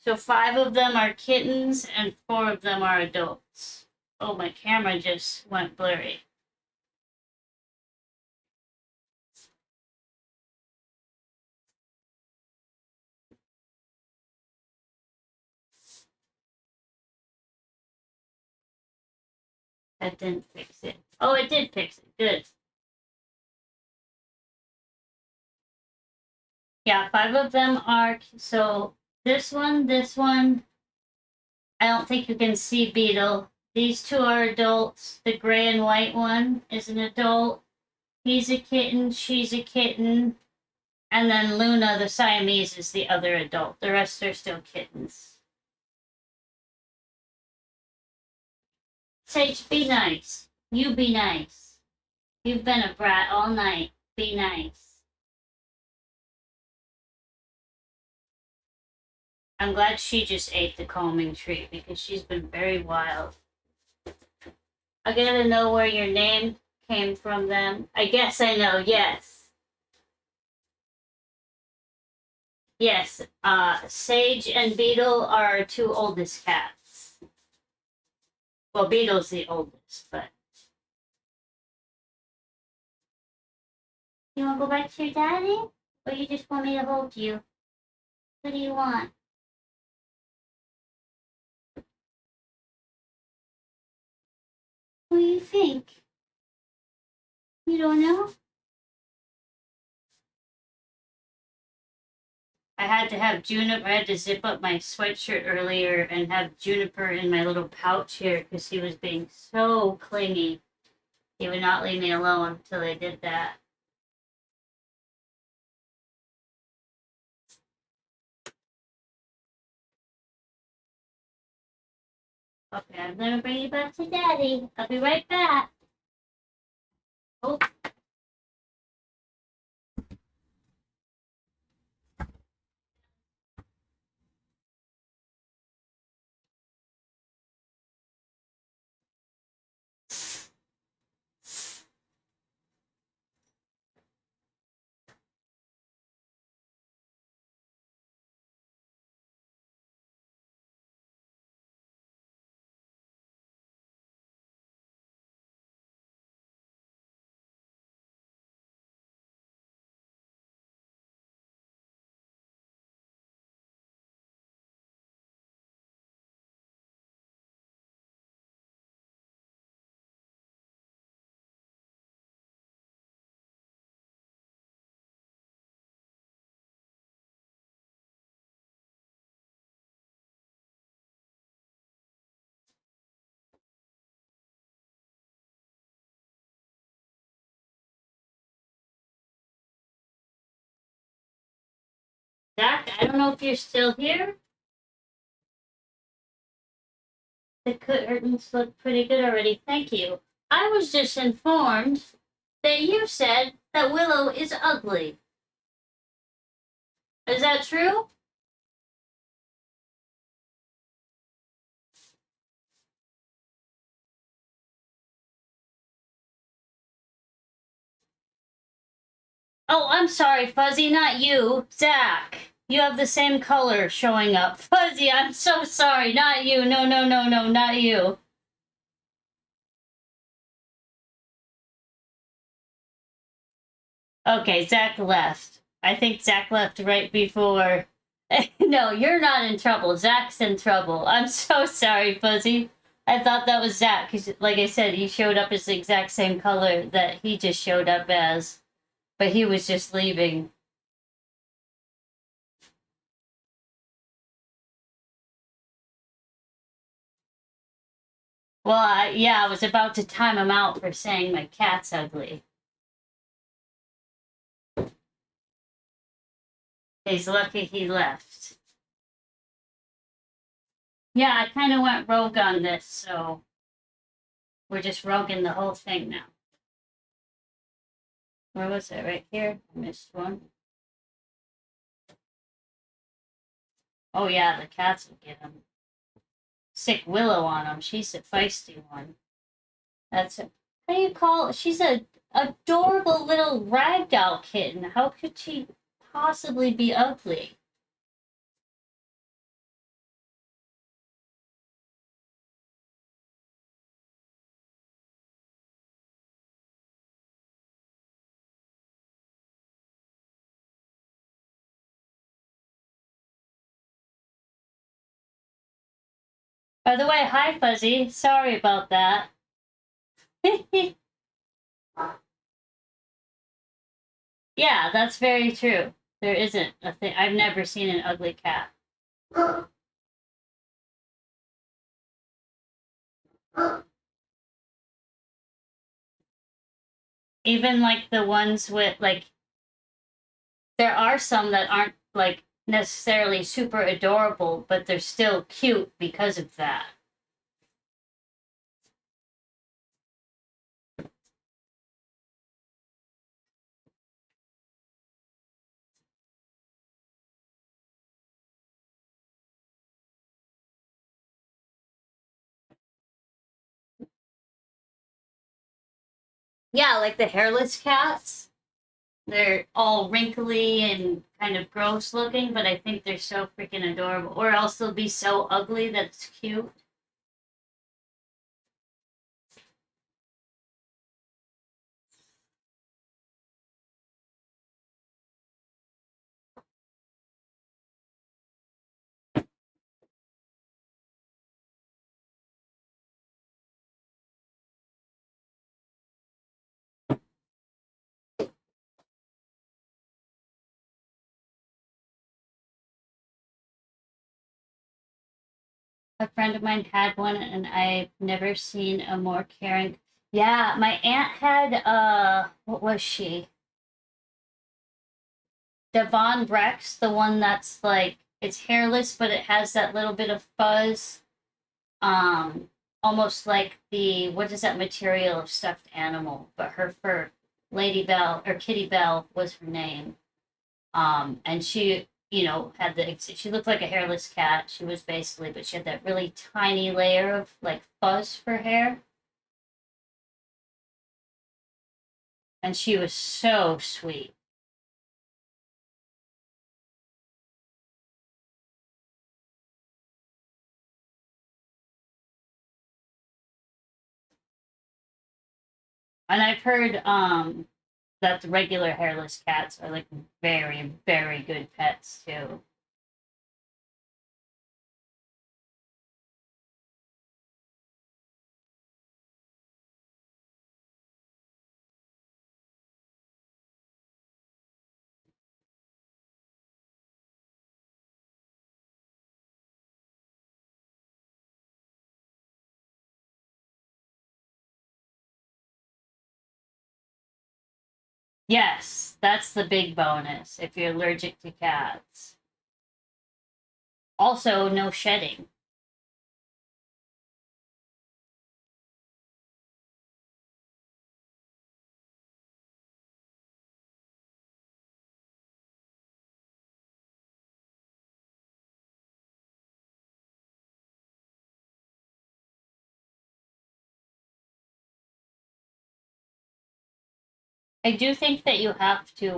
So 5 of them are kittens and 4 of them are adults. Oh, my camera just went blurry. That didn't fix it. Oh, it did fix it. Good. Yeah, 5 of them are. So this one. I don't think you can see Beetle. These 2 are adults. The gray and white one is an adult. He's a kitten. She's a kitten. And then Luna, the Siamese, is the other adult. The rest are still kittens. Sage, be nice. You be nice. You've been a brat all night. Be nice. I'm glad she just ate the calming tree because she's been very wild. I gotta know where your name came from then. I guess I know, yes. Yes, Sage and Beetle are our 2 oldest cats. Well, Beetle's the oldest, but. You wanna go back to your daddy? Or you just want me to hold you? What do you want? What do you think? You don't know? I had to have Juniper. I had to zip up my sweatshirt earlier and have Juniper in my little pouch here because he was being so clingy. He would not leave me alone until I did that. Okay, I'm gonna bring you back to Daddy. I'll be right back. Oh. Zach, I don't know if you're still here. The curtains look pretty good already. Thank you. I was just informed that you said that Willow is ugly. Is that true? Oh, I'm sorry, Fuzzy, not you. Zach. You have the same color showing up. Fuzzy, I'm so sorry. Not you. No, no, no, no, not you. Okay, Zach left. I think Zach left right before. No, you're not in trouble. Zach's in trouble. I'm so sorry, Fuzzy. I thought that was Zach because, like I said, he showed up as the exact same color that he just showed up as, but he was just leaving. Well, yeah, I was about to time him out for saying my cat's ugly. He's lucky he left. Yeah, I kind of went rogue on this, so we're just roguing the whole thing now. Where was it? Right here? I missed one. Oh, yeah, the cats will get him. Sick Willow on him. She's a feisty one. That's it. How do you call? She's a adorable little ragdoll kitten. How could she possibly be ugly? By the way, hi Fuzzy. Sorry about that. Yeah, that's very true. There isn't a thing. I've never seen an ugly cat. Even like the ones with like, there are some that aren't like necessarily super adorable, but they're still cute because of that. Yeah, like the hairless cats. They're all wrinkly and kind of gross looking, but I think they're so freaking adorable. Or else they'll be so ugly that it's cute. A friend of mine had one, and I've never seen a more caring. Yeah, my aunt had what was she? Devon Rex, the one that's like it's hairless, but it has that little bit of fuzz. Almost like the what is that material of stuffed animal? But her fur, Lady Bell or Kitty Bell was her name. And she, had she looked like a hairless cat. She was basically, but she had that really tiny layer of like fuzz for hair, and she was so sweet. And I've heard that the regular hairless cats are like very, very good pets too. Yes, that's the big bonus if you're allergic to cats. Also, no shedding. I do think that you have to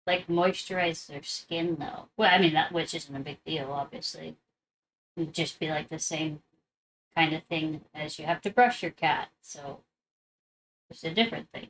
like moisturize their skin though. Well, I mean that which isn't a big deal, obviously. It'd just be like the same kind of thing as you have to brush your cat. So it's a different thing.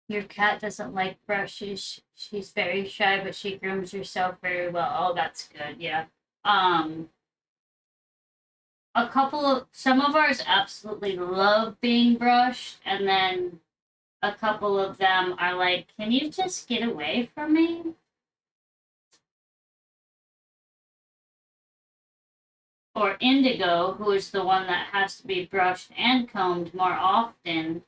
Your cat doesn't like brushes. She's very shy, but she grooms herself very well. Oh, that's good. Yeah. Um, some of ours absolutely love being brushed, and then a couple of them are like, "Can you just get away from me?" Or Indigo, who is the one that has to be brushed and combed more often.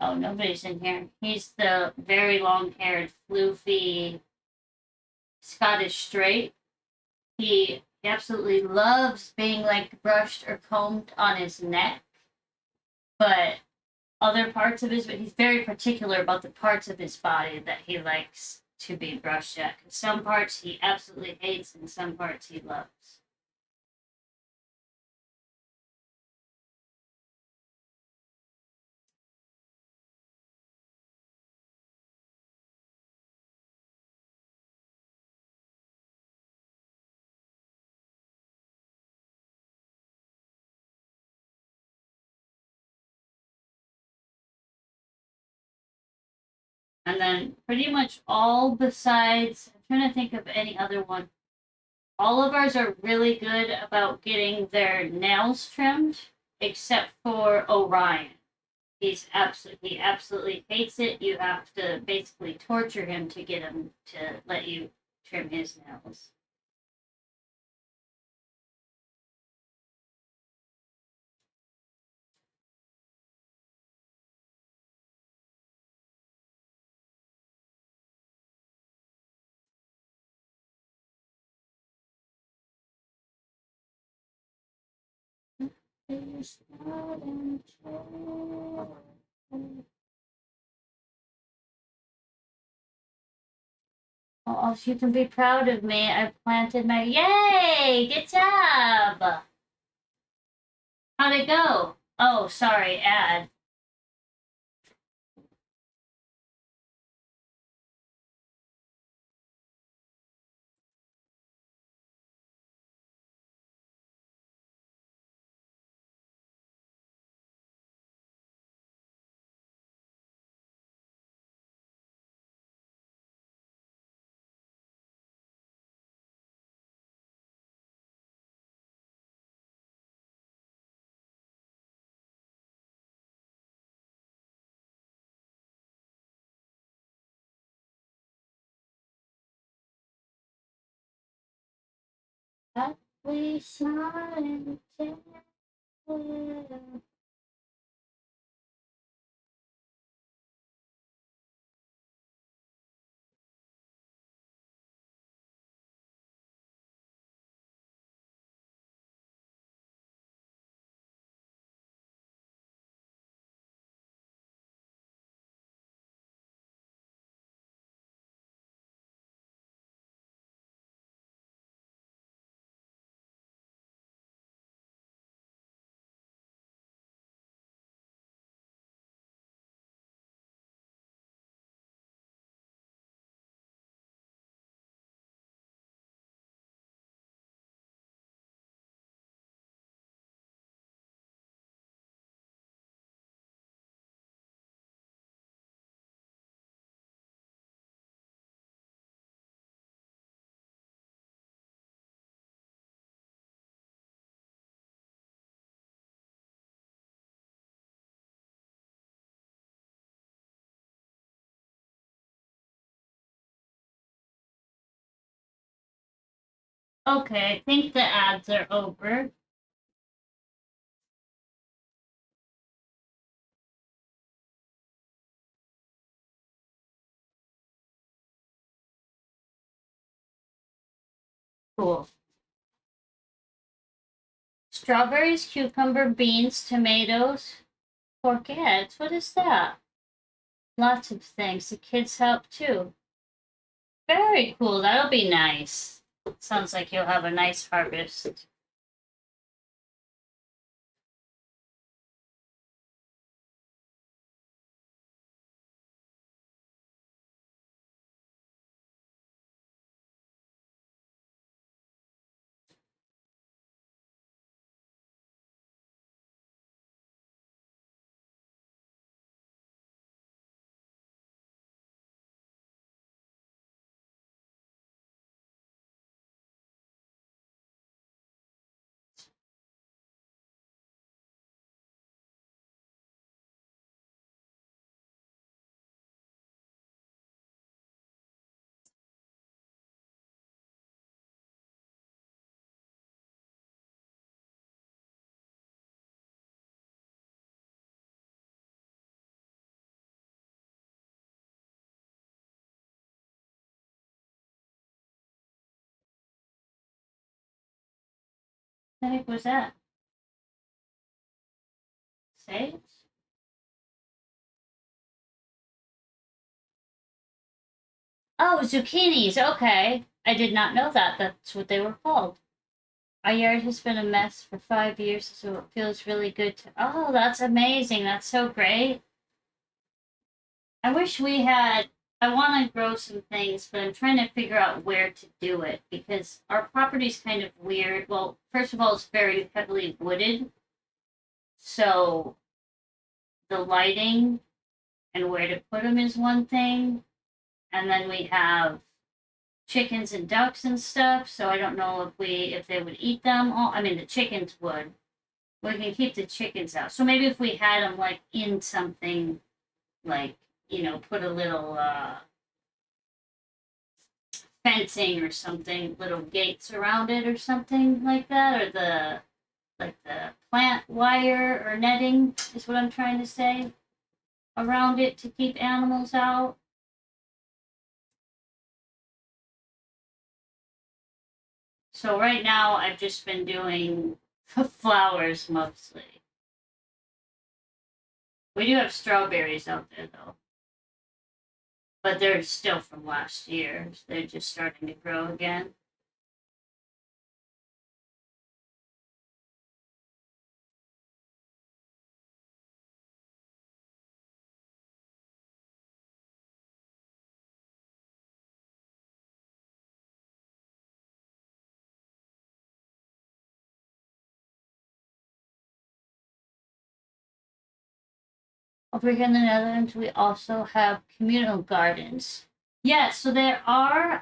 Oh, nobody's in here. He's the very long-haired, floofy Scottish Straight. He absolutely loves being like brushed or combed on his neck, but other parts of his, he's very particular about the parts of his body that he likes to be brushed at. Some parts he absolutely hates, and some parts he loves. And then pretty much all besides, I'm trying to think of any other one. All of ours are really good about getting their nails trimmed, except for Orion. He absolutely hates it. You have to basically torture him to get him to let you trim his nails. Oh, you can be proud of me. I planted my. Yay! Good job! How'd it go? Oh, sorry, ad. But we smile together. Okay, I think the ads are over. Cool. Strawberries, cucumber, beans, tomatoes, courgettes. What is that? Lots of things. The kids help too. Very cool. That'll be nice. Sounds like you'll have a nice harvest. The heck was that? Sage? Oh, zucchinis. Okay. I did not know that. That's what they were called. Our yard has been a mess for 5 years, so it feels really good to. Oh, that's amazing. That's so great. I wish we had. I want to grow some things, but I'm trying to figure out where to do it because our property's kind of weird. Well, first of all, it's very heavily wooded, so the lighting and where to put them is one thing. And then we have chickens and ducks and stuff, so I don't know if they would eat them all. I mean, the chickens would. We can keep the chickens out. So maybe if we had them like in something like, put a little fencing or something, little gates around it or something like that, or the plant wire or netting is what I'm trying to say around it to keep animals out. So right now I've just been doing flowers mostly. We do have strawberries out there though, but they're still from last year. So they're just starting to grow again. Over here in the Netherlands, we also have communal gardens. Yes, so there are,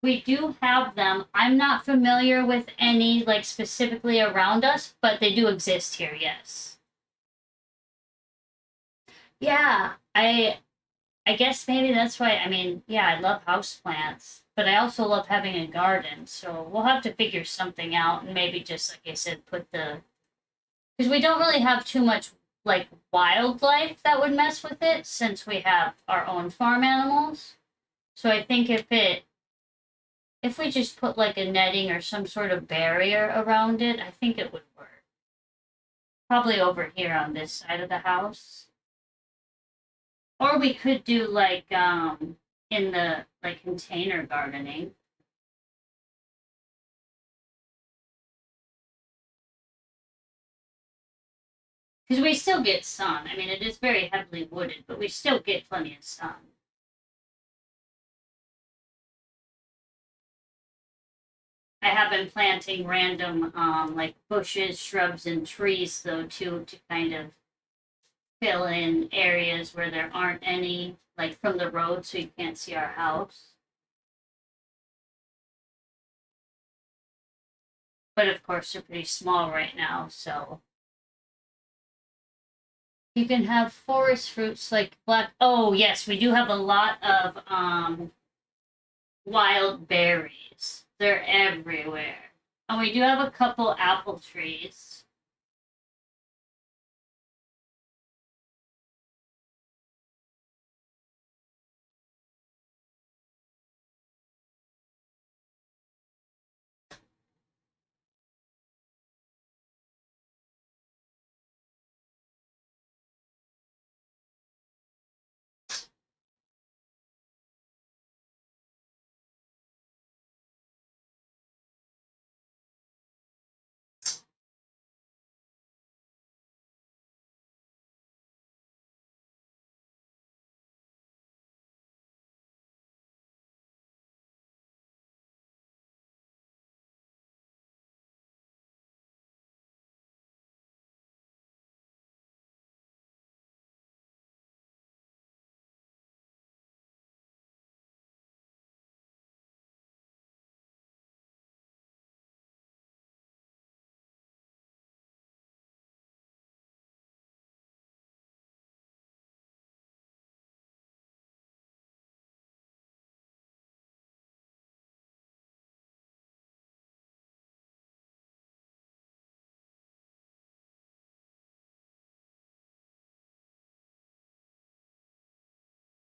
we do have them. I'm not familiar with any like specifically around us, but they do exist here, yes. Yeah, I guess maybe that's why. I mean, yeah, I love houseplants, but I also love having a garden. So we'll have to figure something out and maybe just like I said, put the because we don't really have too much like wildlife that would mess with it since we have our own farm animals. So I think if we just put like a netting or some sort of barrier around it, I think it would work. Probably over here on this side of the house. Or we could do like in the like container gardening. Because we still get sun. I mean, it is very heavily wooded, but we still get plenty of sun. I have been planting random like bushes, shrubs, and trees though too to kind of fill in areas where there aren't any, like from the road, so you can't see our house. But of course, they're pretty small right now, so you can have forest fruits like black. Oh yes, we do have a lot of wild berries. They're everywhere. And we do have a couple apple trees.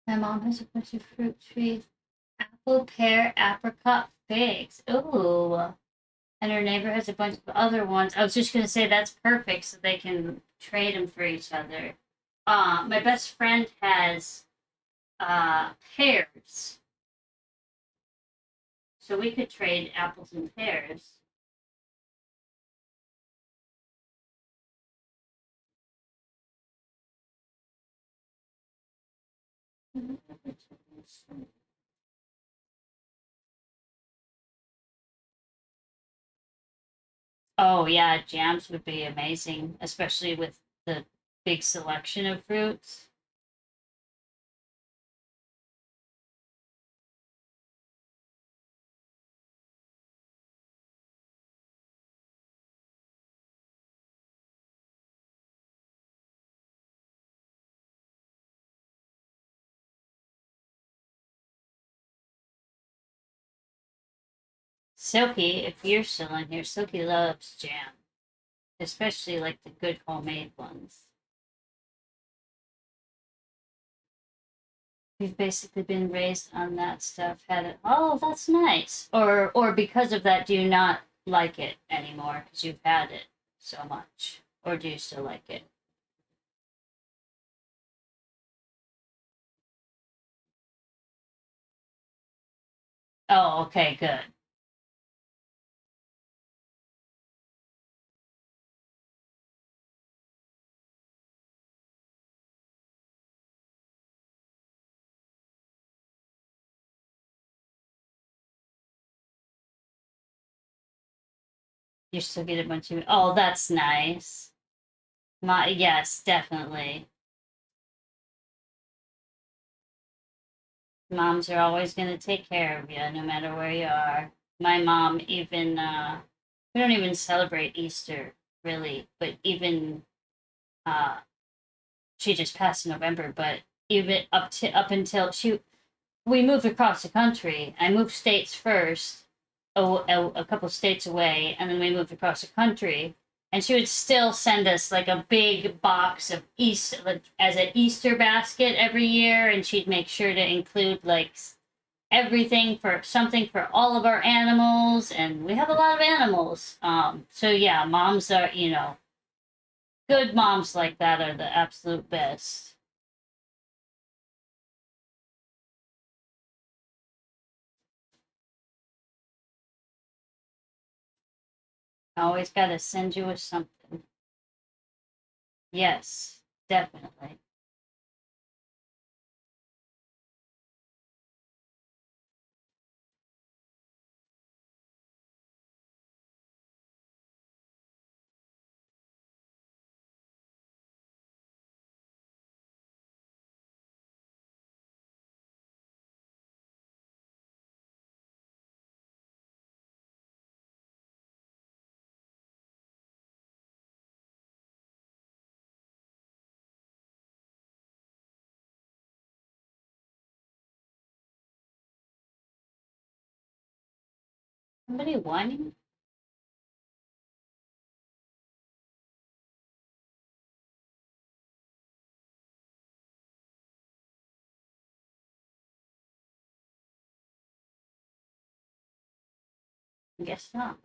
My mom has a bunch of fruit trees. Apple, pear, apricot, figs. Ooh. And her neighbor has a bunch of other ones. I was just gonna say that's perfect, so they can trade them for each other. My best friend has pears, so we could trade apples and pears. Oh yeah, jams would be amazing, especially with the big selection of fruits. Silky, if you're still in here, Silky loves jam, especially like the good homemade ones. We've basically been raised on that stuff. Had it. Oh, that's nice. Or because of that, do you not like it anymore because you've had it so much, or do you still like it? Oh, okay, good. You still get a bunch of. Oh, that's nice. My yes, definitely. Moms are always going to take care of you, no matter where you are. My mom even we don't even celebrate Easter really, but even uh, she just passed in November. But even up until we moved across the country. I moved states first, a couple states away, and then we moved across the country. And she would still send us like a big box of Easter, like, as an Easter basket every year, and she'd make sure to include like everything for something for all of our animals, and we have a lot of animals. So yeah, moms are, good moms like that are the absolute best. I always got to send you with something. Yes, definitely. Somebody whining? I guess not.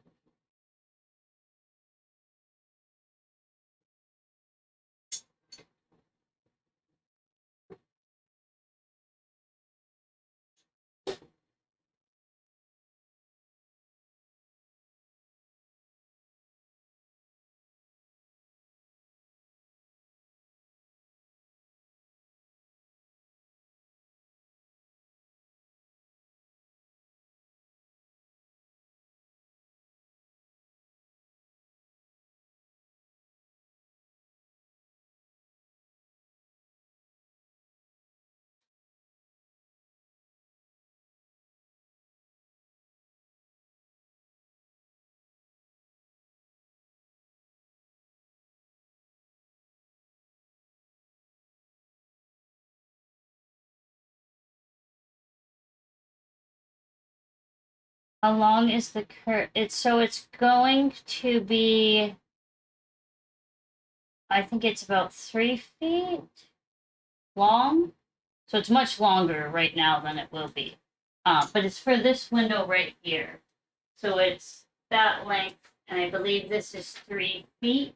How long is the it's going to be, I think it's about 3 feet long. So it's much longer right now than it will be. But it's for this window right here. So that length, and I believe this is 3 feet.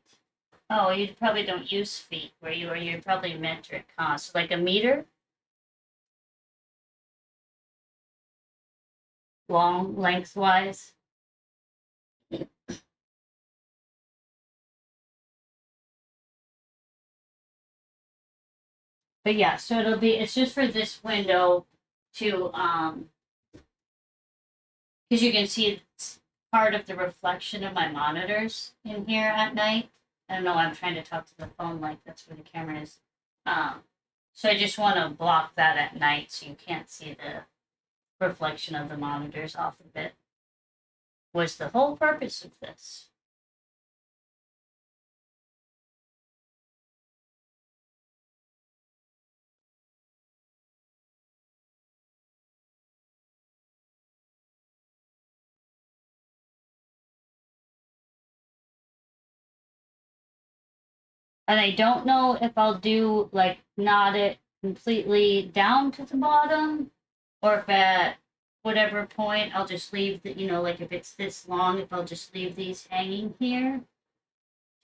Oh, you probably don't use feet where you are. You're probably metric, huh? So like a meter long, lengthwise. But yeah, so it's just for this window to, because you can see it's part of the reflection of my monitors in here at night. I don't know, I'm trying to talk to the phone like that's where the camera is. Um, so I just want to block that at night so you can't see the reflection of the monitors off of it. Was the whole purpose of this. And I don't know if I'll do like knot it completely down to the bottom or if at whatever point I'll just leave the, like if it's this long, if I'll just leave these hanging here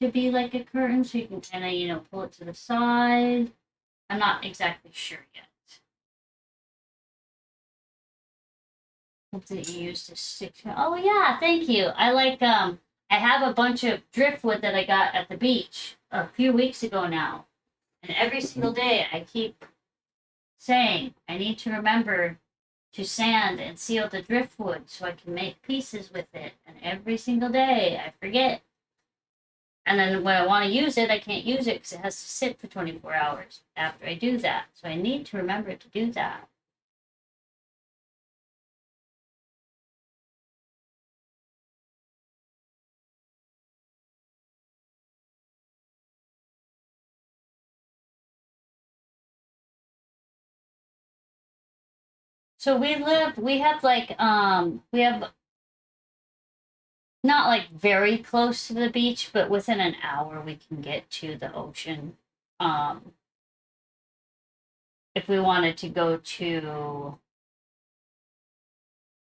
to be like a curtain so you can kind of, pull it to the side. I'm not exactly sure yet. What did you use to stick to? Oh yeah, thank you. I have a bunch of driftwood that I got at the beach a few weeks ago now. And every single day I keep saying I need to remember to sand and seal the driftwood so I can make pieces with it. And every single day I forget. And then when I want to use it, I can't use it because it has to sit for 24 hours after I do that. So I need to remember to do that. So we have not like very close to the beach, but within an hour we can get to the ocean. Um, if we wanted to go to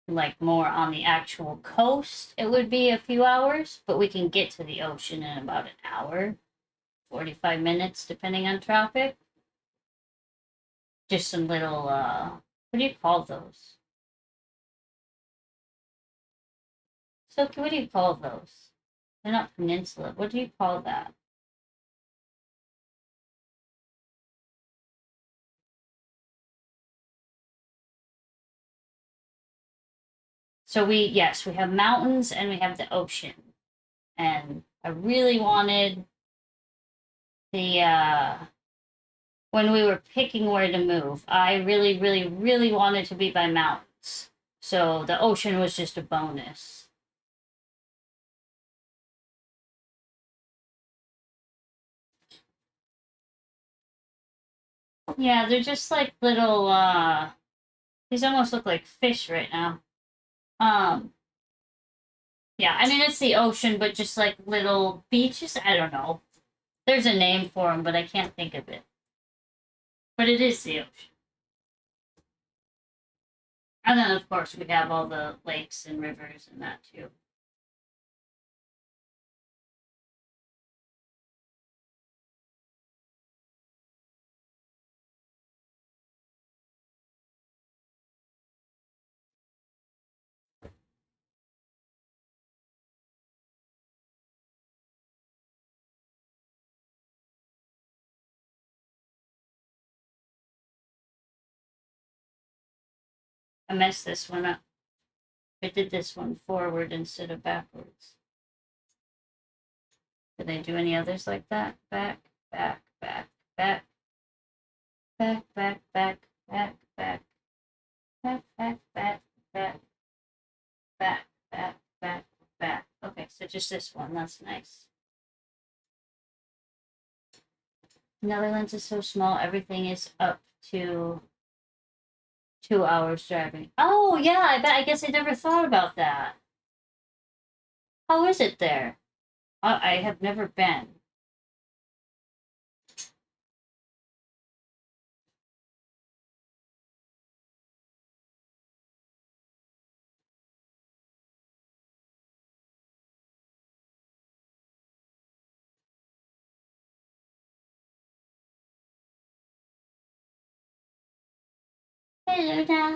like more on the actual coast, it would be a few hours, but we can get to the ocean in about an hour, 45 minutes, depending on traffic. Just some little, what do you call those? So, what do you call those? They're not peninsula. What do you call that? So yes, we have mountains and we have the ocean. And I really wanted the, when we were picking where to move, I really, really, really wanted to be by mountains. So the ocean was just a bonus. Yeah, they're just like little, these almost look like fish right now. Um, yeah, I mean, it's the ocean, but just like little beaches. I don't know. There's a name for them, but I can't think of it. But it is the ocean. And then, of course, we have all the lakes and rivers and that too. I messed this one up. I did this one forward instead of backwards. Did I do any others like that? Back, back, back, back, back, back, back, back, back, back, back, back, back, back, back, back, back. Okay, so just this one. That's nice. Netherlands is so small. Everything is up to 2 hours driving. Oh yeah, I guess I never thought about that. How is it there? I have never been. Hey, Luna.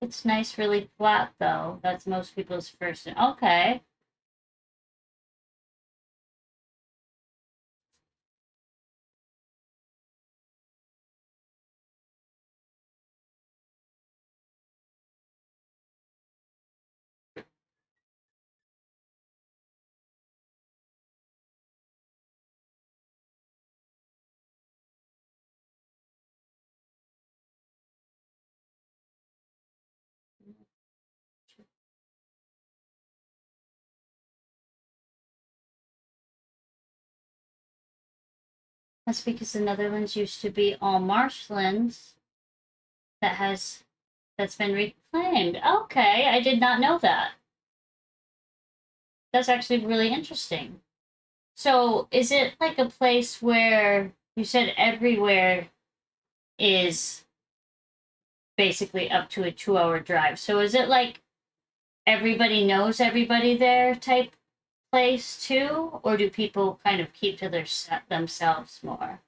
It's nice, really flat, though. That's most people's first. Okay. That's because the Netherlands used to be all marshlands that's been reclaimed. Okay, I did not know that. That's actually really interesting. So, is it like a place where you said everywhere is basically up to a 2 hour drive? So, is it like everybody knows everybody there type place too? Or do people kind of keep to themselves more?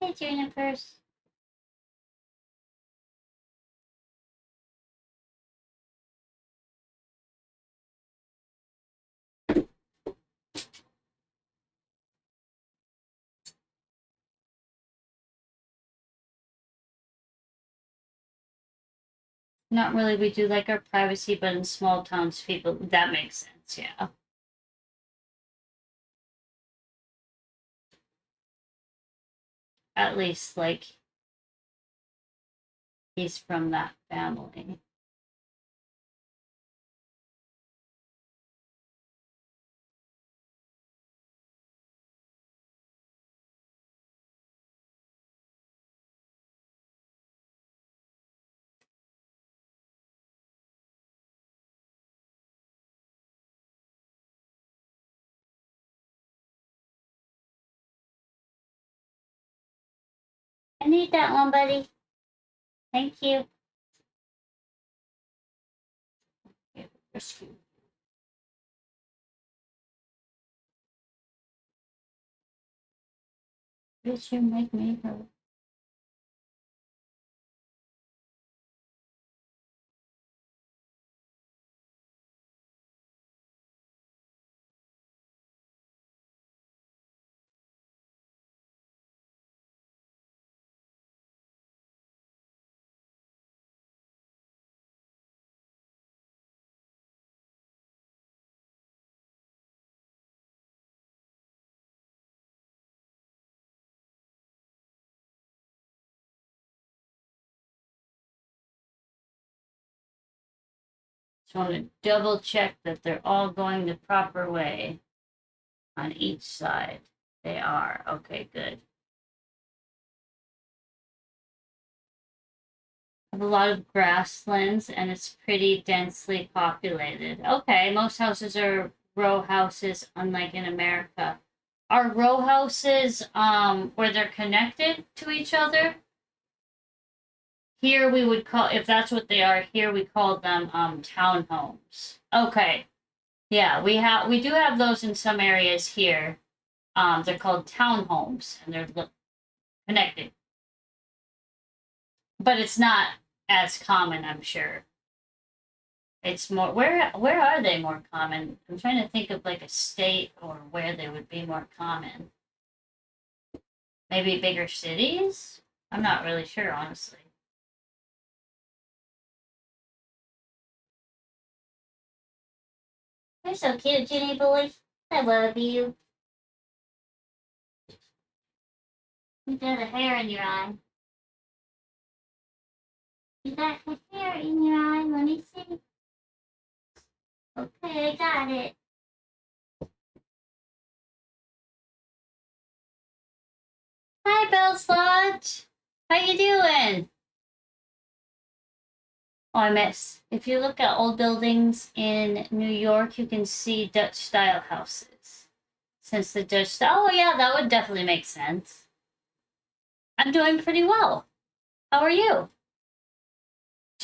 Hey, Junipers. Not really. We do like our privacy, but in small towns, people, that makes sense. Yeah. At least, like, he's from that family. I need that one, buddy. Thank you. Rescue. Did you make me hurt? Just want to double check that they're all going the proper way on each side. They are. Okay, good. I have a lot of grasslands and it's pretty densely populated. Okay, most houses are row houses, unlike in America. Are row houses where they're connected to each other? Here we would call, if that's what they are, here we call them townhomes. Okay. Yeah, we do have those in some areas here. They're called townhomes and they're connected. But it's not as common, I'm sure. It's more where are they more common? I'm trying to think of like a state or where they would be more common. Maybe bigger cities? I'm not really sure, honestly. You're so cute, Ginny boy. I love you. You got a hair in your eye. You got a hair in your eye. Let me see. Okay, I got it. Hi, Belle Sloth. Matt! How you doing? Oh, I miss. If you look at old buildings in New York, you can see Dutch style houses. Since the Dutch style, oh yeah, that would definitely make sense. I'm doing pretty well. How are you?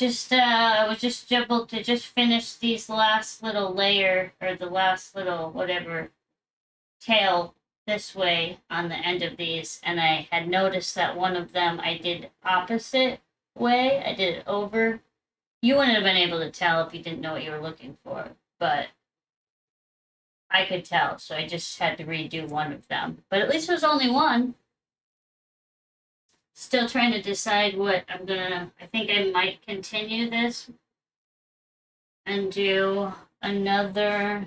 I was just able to just finish these last little layer, or the last little whatever tail this way on the end of these, and I had noticed that one of them I did opposite way. I did it over. You wouldn't have been able to tell if you didn't know what you were looking for, but I could tell, so I just had to redo one of them. But at least it was only one. Still trying to decide what I'm gonna. I think I might continue this and do another.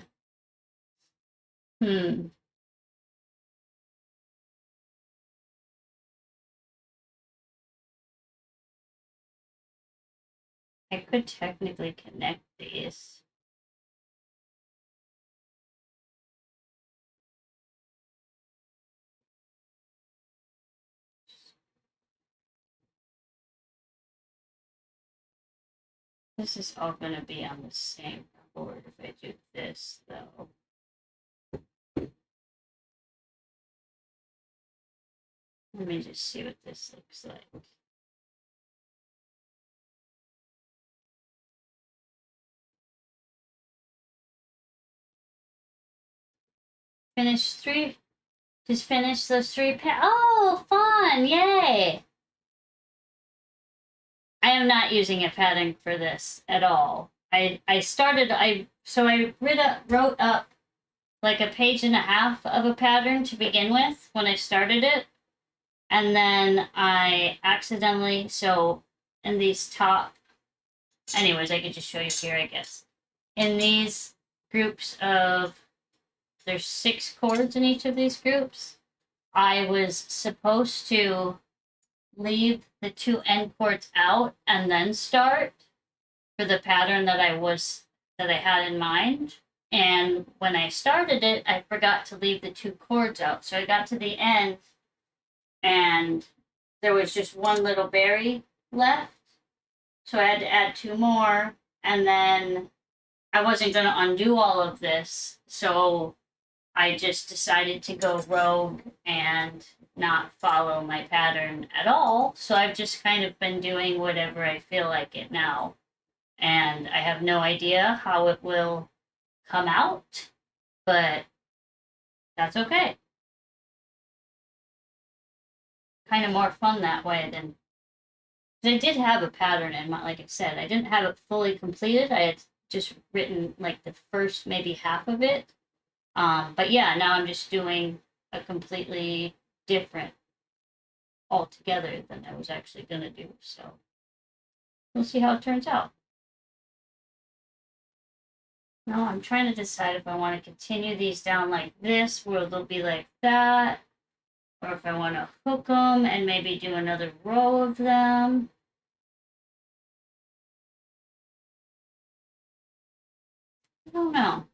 Hmm. I could technically connect these. This is all going to be on the same board if I do this, though. Let me just see what this looks like. Finish three. Just finish those three. Oh, fun! Yay! I am not using a padding for this at all. I started. I wrote up like a page and a half of a pattern to begin with when I started it, and then I accidentally in these top. Anyways, I could just show you here, I guess. In these groups of, there's 6 chords in each of these groups. I was supposed to leave the 2 end chords out and then start for the pattern that I had in mind. And when I started it, I forgot to leave the 2 chords out. So I got to the end and there was just one little berry left. So I had to add 2 more, and then I wasn't going to undo all of this. So I just decided to go rogue and not follow my pattern at all. So I've just kind of been doing whatever I feel like it now. And I have no idea how it will come out, but that's okay. Kind of more fun that way than. I did have a pattern in my, like I said, I didn't have it fully completed. I had just written like the first maybe half of it. But yeah, now I'm just doing a completely different altogether than I was actually going to do. So we'll see how it turns out. Now I'm trying to decide if I want to continue these down like this, where they'll be like that, or if I want to hook them and maybe do another row of them. I don't know.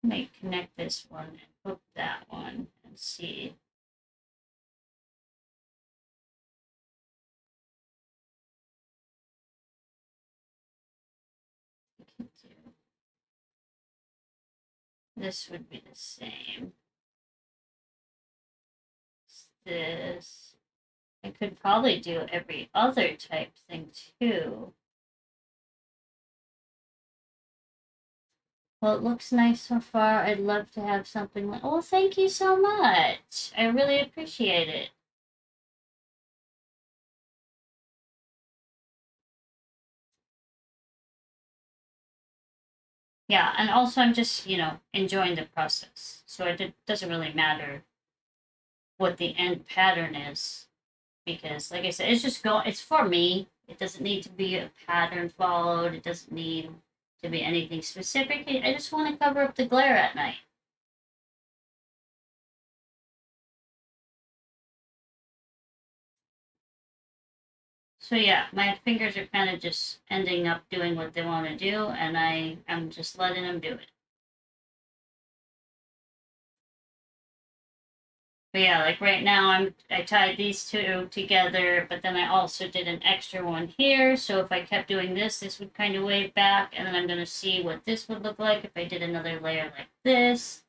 I might connect this one and hook that one and see. This would be the same. This. I could probably do every other type thing too. Well, it looks nice so far. I'd love to have something like, oh, thank you so much. I really appreciate it. Yeah, and also I'm just, enjoying the process. So it doesn't really matter what the end pattern is because, like I said, it's for me. It doesn't need to be a pattern followed. It doesn't need to be anything specific. I just want to cover up the glare at night. So yeah, my fingers are kind of just ending up doing what they want to do, and I'm just letting them do it. But yeah, like right now I tied these two together, but then I also did an extra one here. So if I kept doing this, this would kind of wave back, and then I'm gonna see what this would look like if I did another layer like this.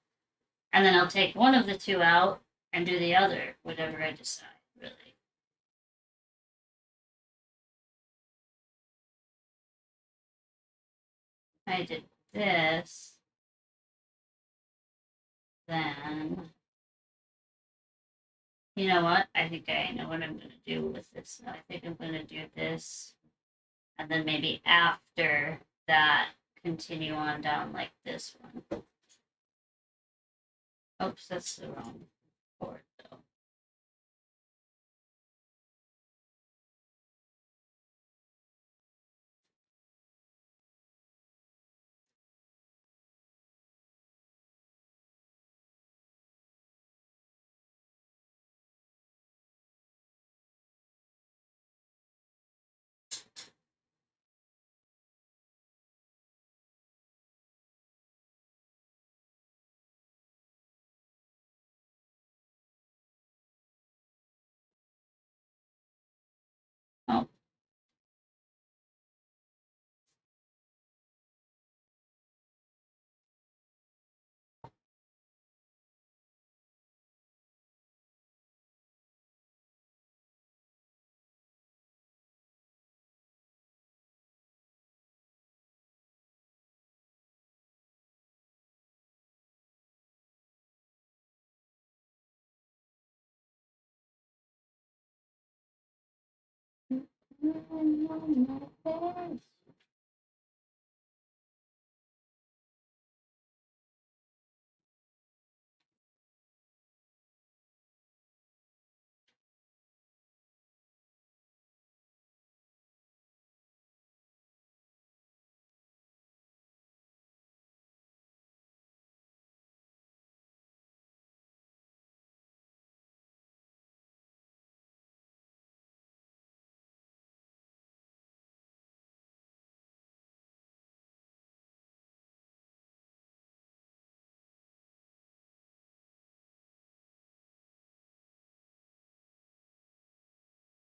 And then I'll take one of the two out and do the other, whatever I decide, really. I did this, then you know what? I think I know what I'm gonna do with this. I think I'm gonna do this, and then maybe after that, continue on down like this one. Oops, that's the wrong board though. Oh,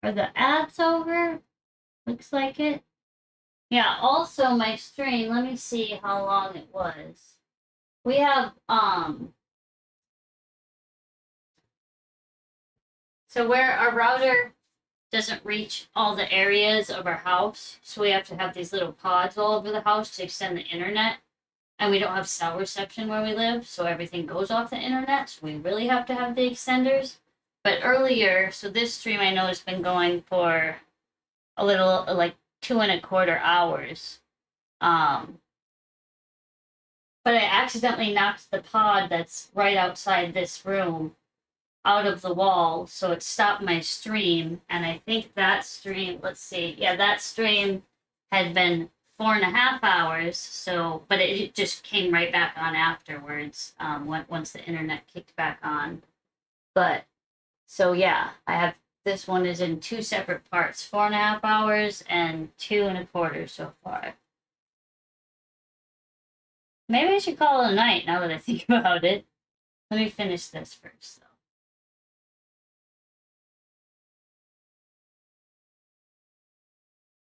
are the ads over? Looks like it. Yeah, also my stream, let me see how long it was. We have so where our router doesn't reach all the areas of our house, so we have to have these little pods all over the house to extend the internet. And we don't have cell reception where we live, so everything goes off the internet, so we really have to have the extenders. But earlier, so this stream I know has been going for a little like 2.25 hours. Um, but I accidentally knocked the pod that's right outside this room out of the wall, so it stopped my stream. And I think that stream, let's see, yeah, that stream had been 4.5 hours. So, but it just came right back on afterwards, once the internet kicked back on. But so yeah, I have this one is in two separate parts, 4.5 hours and 2.25 so far. Maybe I should call it a night now that I think about it. Let me finish this first,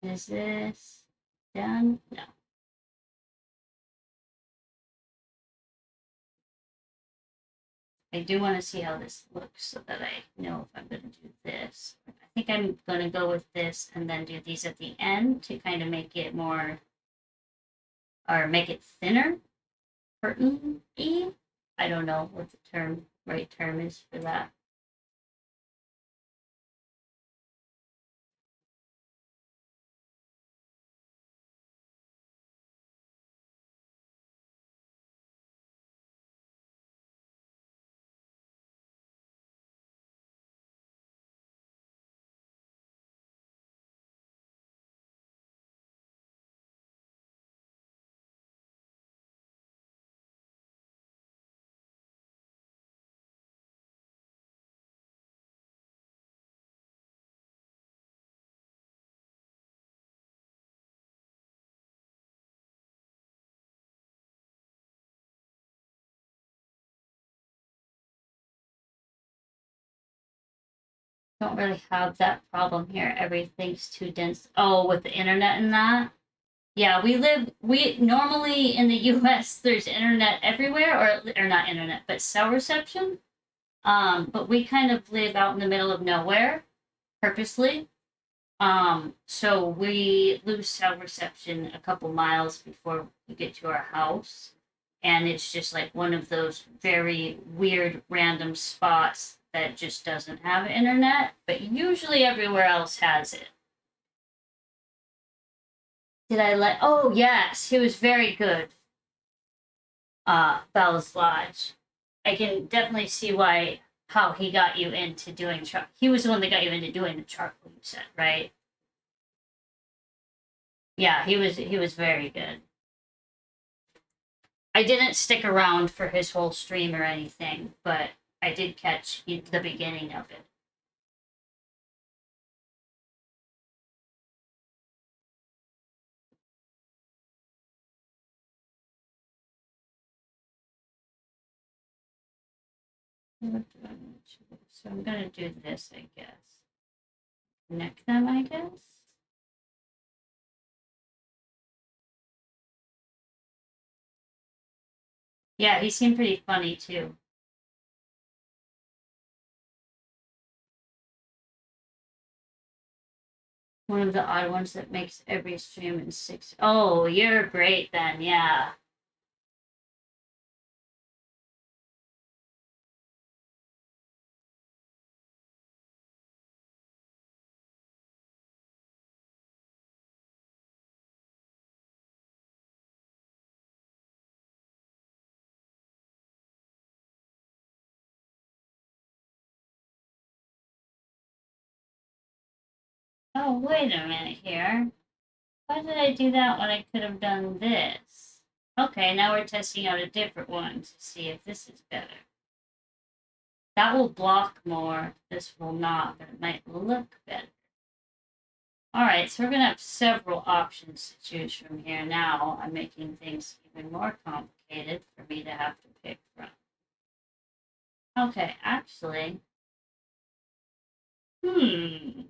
though. Is this done? No. I do want to see how this looks so that I know if I'm going to do this. I think I'm going to go with this and then do these at the end to kind of make it more, or make it thinner, curtain-y. I don't know what the right term is for that. Don't really have that problem here. Everything's too dense. Oh, with the internet and that. Yeah, we normally in the US there's internet everywhere, or not internet, but cell reception. But we kind of live out in the middle of nowhere purposely. So we lose cell reception a couple miles before we get to our house. And it's just like one of those very weird random spots that just doesn't have internet, but usually everywhere else has it. Did I let Oh yes, he was very good. Bella's Lodge. I can definitely see why how he got you into doing he was the one that got you into doing the charcoal, you said, right? Yeah, he was very good. I didn't stick around for his whole stream or anything, but I did catch the beginning of it. So I'm gonna do this, I guess. Connect them, I guess. Yeah, he seemed pretty funny too. One of the odd ones that makes every stream in 6. Oh, you're great then, yeah. Oh, wait a minute here. Why did I do that when I could have done this? Okay, now we're testing out a different one to see if this is better. That will block more. This will not, but it might look better. All right, so we're going to have several options to choose from here. Now I'm making things even more complicated for me to have to pick from. Okay, actually, hmm.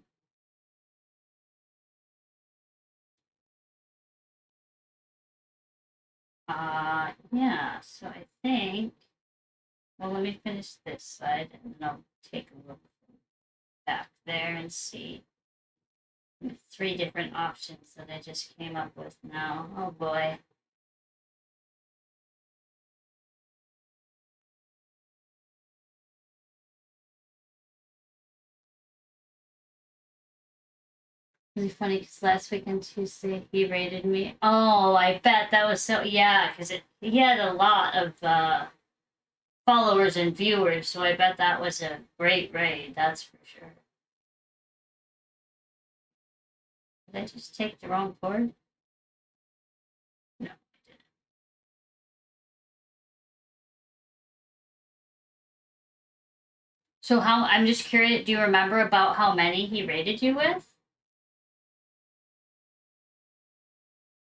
Yeah, so I think, well, let me finish this side and then I'll take a look back there and see the 3 different options that I just came up with now. Oh boy. Really funny because last week on Tuesday he rated me. Oh, I bet that was so, yeah, because he had a lot of followers and viewers, so I bet that was a great raid, that's for sure. Did I just take the wrong chord? No, I didn't. So how, I'm just curious, do you remember about how many he rated you with?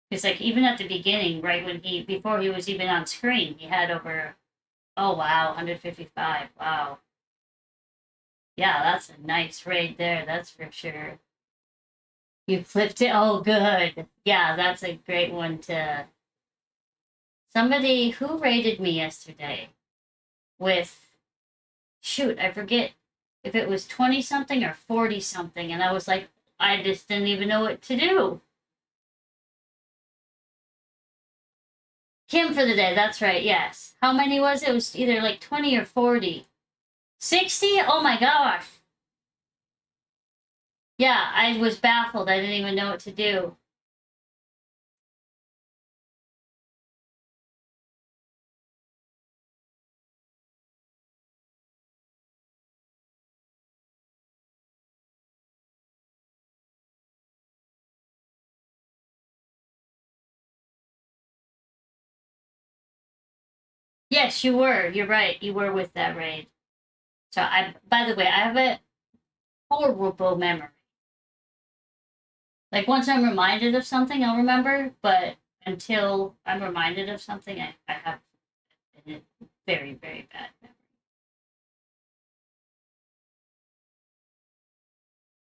Because like even at the beginning, right when before he was even on screen, he had over, oh wow, 155. Wow. Yeah, that's a nice raid there, that's for sure. You flipped it. Oh, good. Yeah, that's a great one to. Somebody who rated me yesterday with, shoot, I forget if it was 20 something or 40 something. And I was like, I just didn't even know what to do. Kim for the day. That's right. Yes. How many was it? It was either like 20 or 40. 60? Oh my gosh. Yeah, I was baffled. I didn't even know what to do. Yes, you were. You're right. You were with that raid. So by the way, I have a horrible memory. Like once I'm reminded of something, I'll remember, but until I'm reminded of something, I have a very, very bad memory.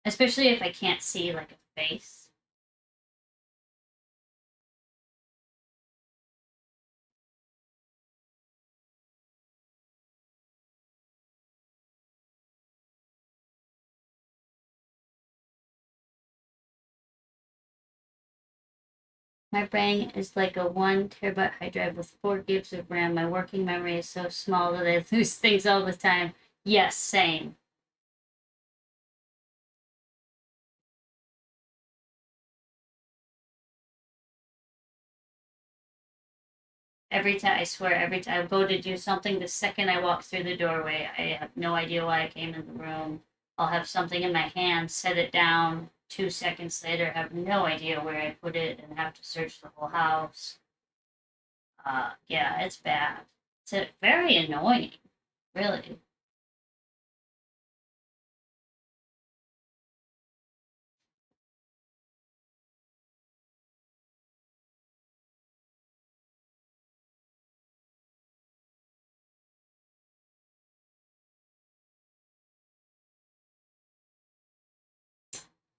especially if I can't see like a face. My brain is like a 1 terabyte hard drive with 4 gigs of RAM. My working memory is so small that I lose things all the time. Yes, same. Every time, I swear, every time I go to do something, the second I walk through the doorway, I have no idea why I came in the room. I'll have something in my hand, set it down. 2 seconds later, have no idea where I put it and have to search the whole house. Yeah, it's bad. It's very annoying, really.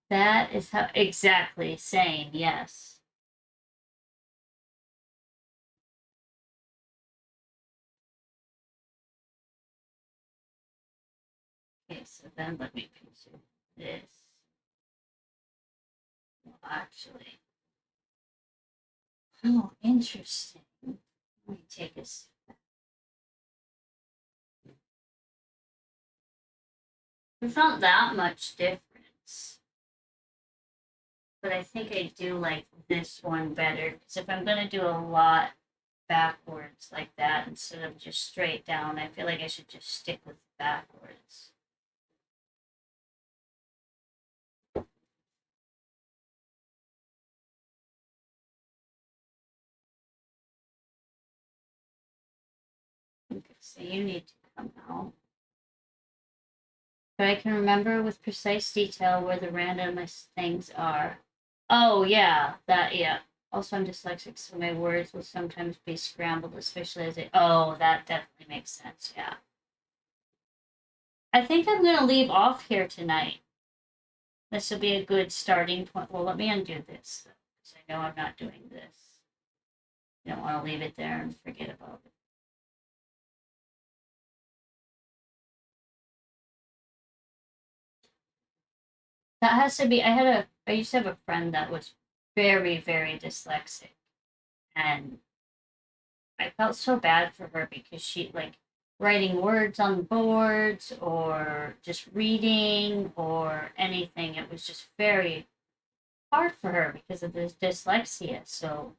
That is how exactly same. Yes. Okay, so then let me picture this. Well, actually, oh, interesting. Let me take this. There's not that much difference, but I think I do like this one better because if I'm gonna do a lot backwards like that instead of just straight down, I feel like I should just stick with backwards. Okay, so you need to come out. But I can remember with precise detail where the randomest things are. Oh, yeah, that, yeah. Also, I'm dyslexic, so my words will sometimes be scrambled, especially as they. Oh, that definitely makes sense, yeah. I think I'm going to leave off here tonight. This will be a good starting point. Well, let me undo this, though, because I know I'm not doing this. I don't want to leave it there and forget about it. That has to be. I used to have a friend that was very, very dyslexic. And I felt so bad for her because she like writing words on the boards or just reading or anything. It was just very hard for her because of this dyslexia. So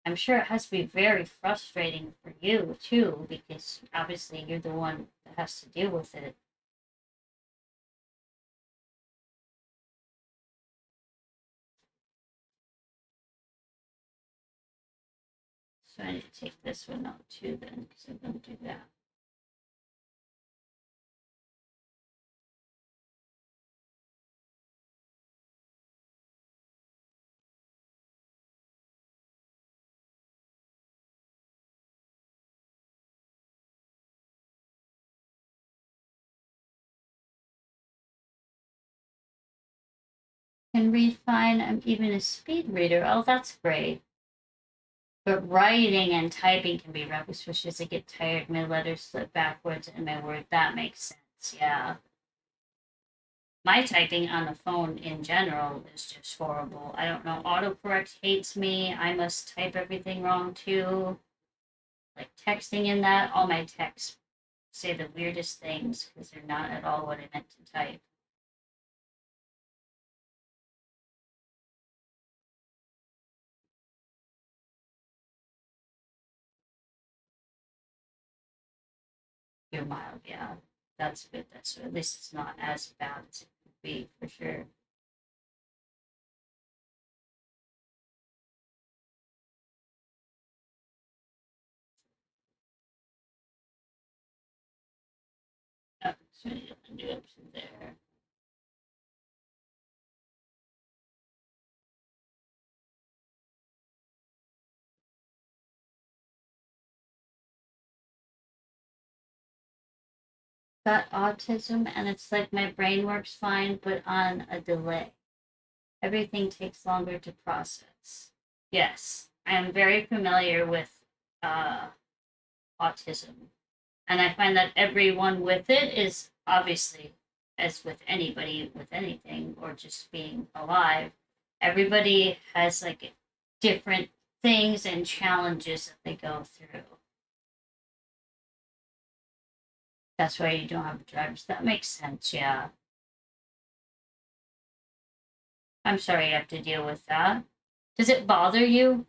I'm sure it has to be very frustrating for you too, because obviously you're the one that has to deal with it. So I need to take this one out too then, because I'm going to do that. Can read fine. I'm even a speed reader. Oh, that's great. But writing and typing can be rough, especially as I get tired. My letters slip backwards in my word. That makes sense. Yeah. My typing on the phone in general is just horrible. I don't know. Autocorrect hates me. I must type everything wrong too. Like texting in that, all my texts say the weirdest things because they're not at all what I meant to type. You're mild, yeah. That's good. That's at least it's not as bad as it could be for sure. Oh, so you do up to there. got autism, and it's like my brain works fine, but on a delay. Everything takes longer to process. Yes, I am very familiar with uh, autism. And I find that everyone with it is obviously, as with anybody with anything or just being alive, everybody has like different things and challenges that they go through. That's why you don't have drivers. That makes sense, yeah. I'm sorry you have to deal with that. Does it bother you?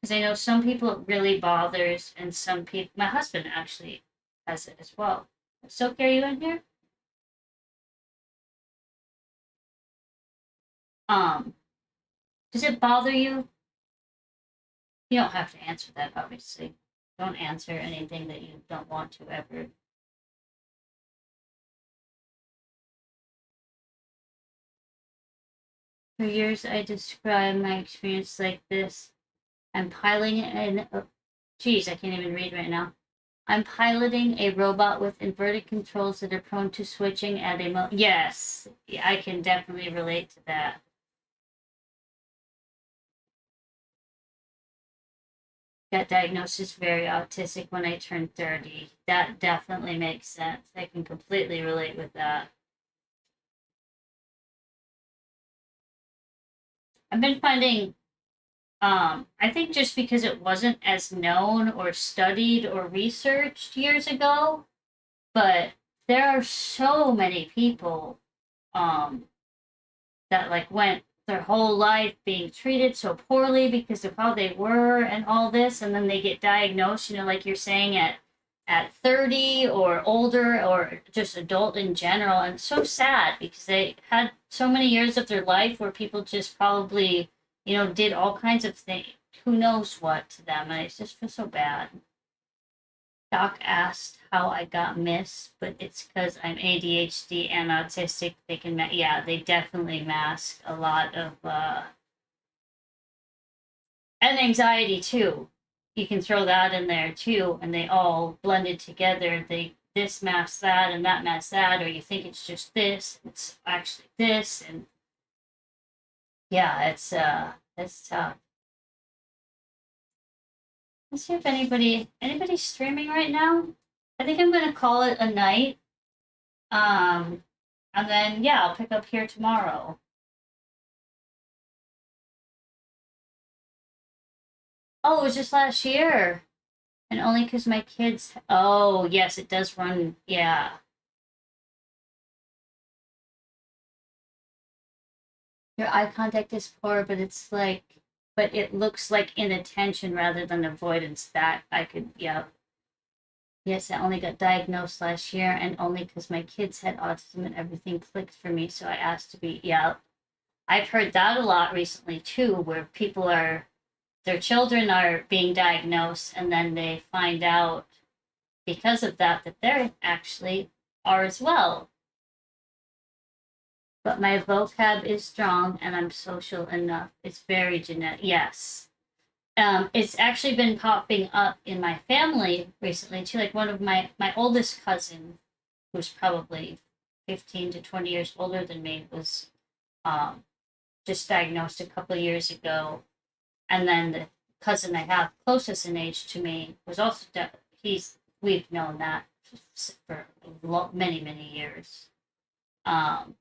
Because I know some people it really bothers, and some people, my husband actually has it as well. So, are you in here? Um, does it bother you? You don't have to answer that, obviously. Don't answer anything that you don't want to ever. For years, I described my experience like this. I'm piloting an. Oh, geez, I can't even read right now. I'm piloting a robot with inverted controls that are prone to switching at a Yes, yeah, I can definitely relate to that. Got diagnosed as very autistic when I turned 30. That definitely makes sense. I can completely relate with that. I've been finding, I think just because it wasn't as known or studied or researched years ago, but there are so many people um, that like went their whole life being treated so poorly because of how they were and all this, and then they get diagnosed, like you're saying, at 30 or older or just adult in general. And it's so sad because they had so many years of their life where people just probably did all kinds of things, who knows what, to them, and I just feel so bad. Doc asked how I got miss, but it's because I'm ADHD and autistic. They can, yeah, they definitely mask a lot of, and anxiety too. You can throw that in there too, and they all blended together. They this masks that and that masks that, or you think it's just this, it's actually this, and yeah, it's tough. Let's see if anybody's streaming right now. I think I'm gonna call it a night. Um, and then yeah, I'll pick up here tomorrow. Oh, it was just last year, and only because my kids. Oh, yes, it does run. Yeah, your eye contact is poor, but but it looks like inattention rather than avoidance. That I could, yeah. Yes, I only got diagnosed last year, and only because my kids had autism and everything clicked for me. So I asked to be, yeah. I've heard that a lot recently too, where their children are being diagnosed, and then they find out because of that they actually are as well. But my vocab is strong and I'm social enough. It's very genetic. Yes. It's actually been popping up in my family recently too. Like one of my oldest cousin, who's probably 15 to 20 years older than me, was um, just diagnosed a couple of years ago. And then the cousin I have closest in age to me was also we've known that for many many years. Um,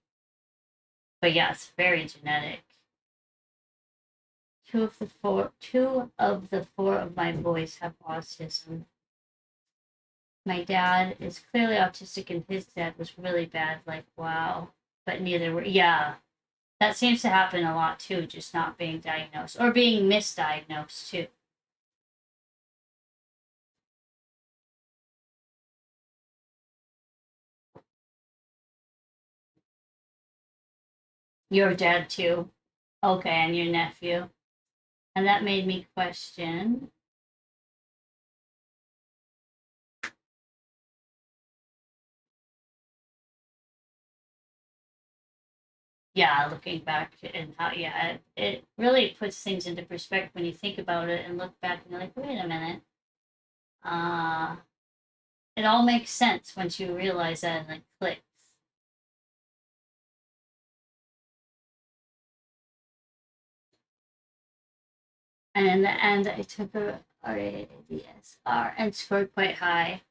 but yeah, it's very genetic. Two of the four of my boys have autism. My dad is clearly autistic, and his dad was really bad. Like, wow. But neither were. Yeah, that seems to happen a lot too. Just not being diagnosed or being misdiagnosed too. Your dad too. Okay, and your nephew. And that made me question. Yeah, looking back and how, yeah, it really puts things into perspective when you think about it and look back and you're like, wait a minute. Uh, it all makes sense once you realize that and it clicks. And in the end, I took a RADSR and scored quite high.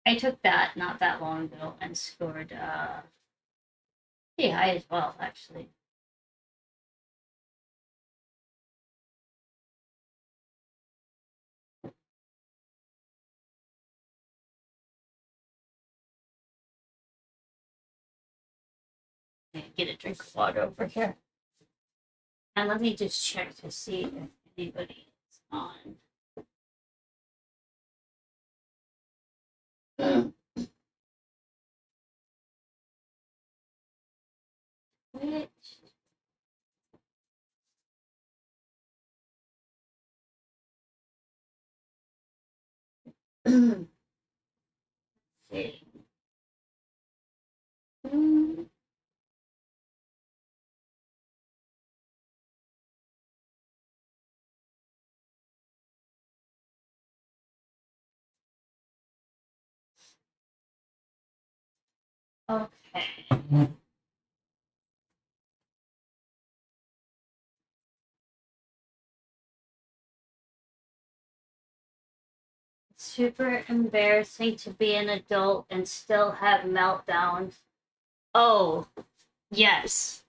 I took that not that long ago and scored pretty high as well, actually. Get a drink of water over here. And let me just check to see if anybody is on. Which? See. Okay. Super embarrassing to be an adult and still have meltdowns. Oh, yes.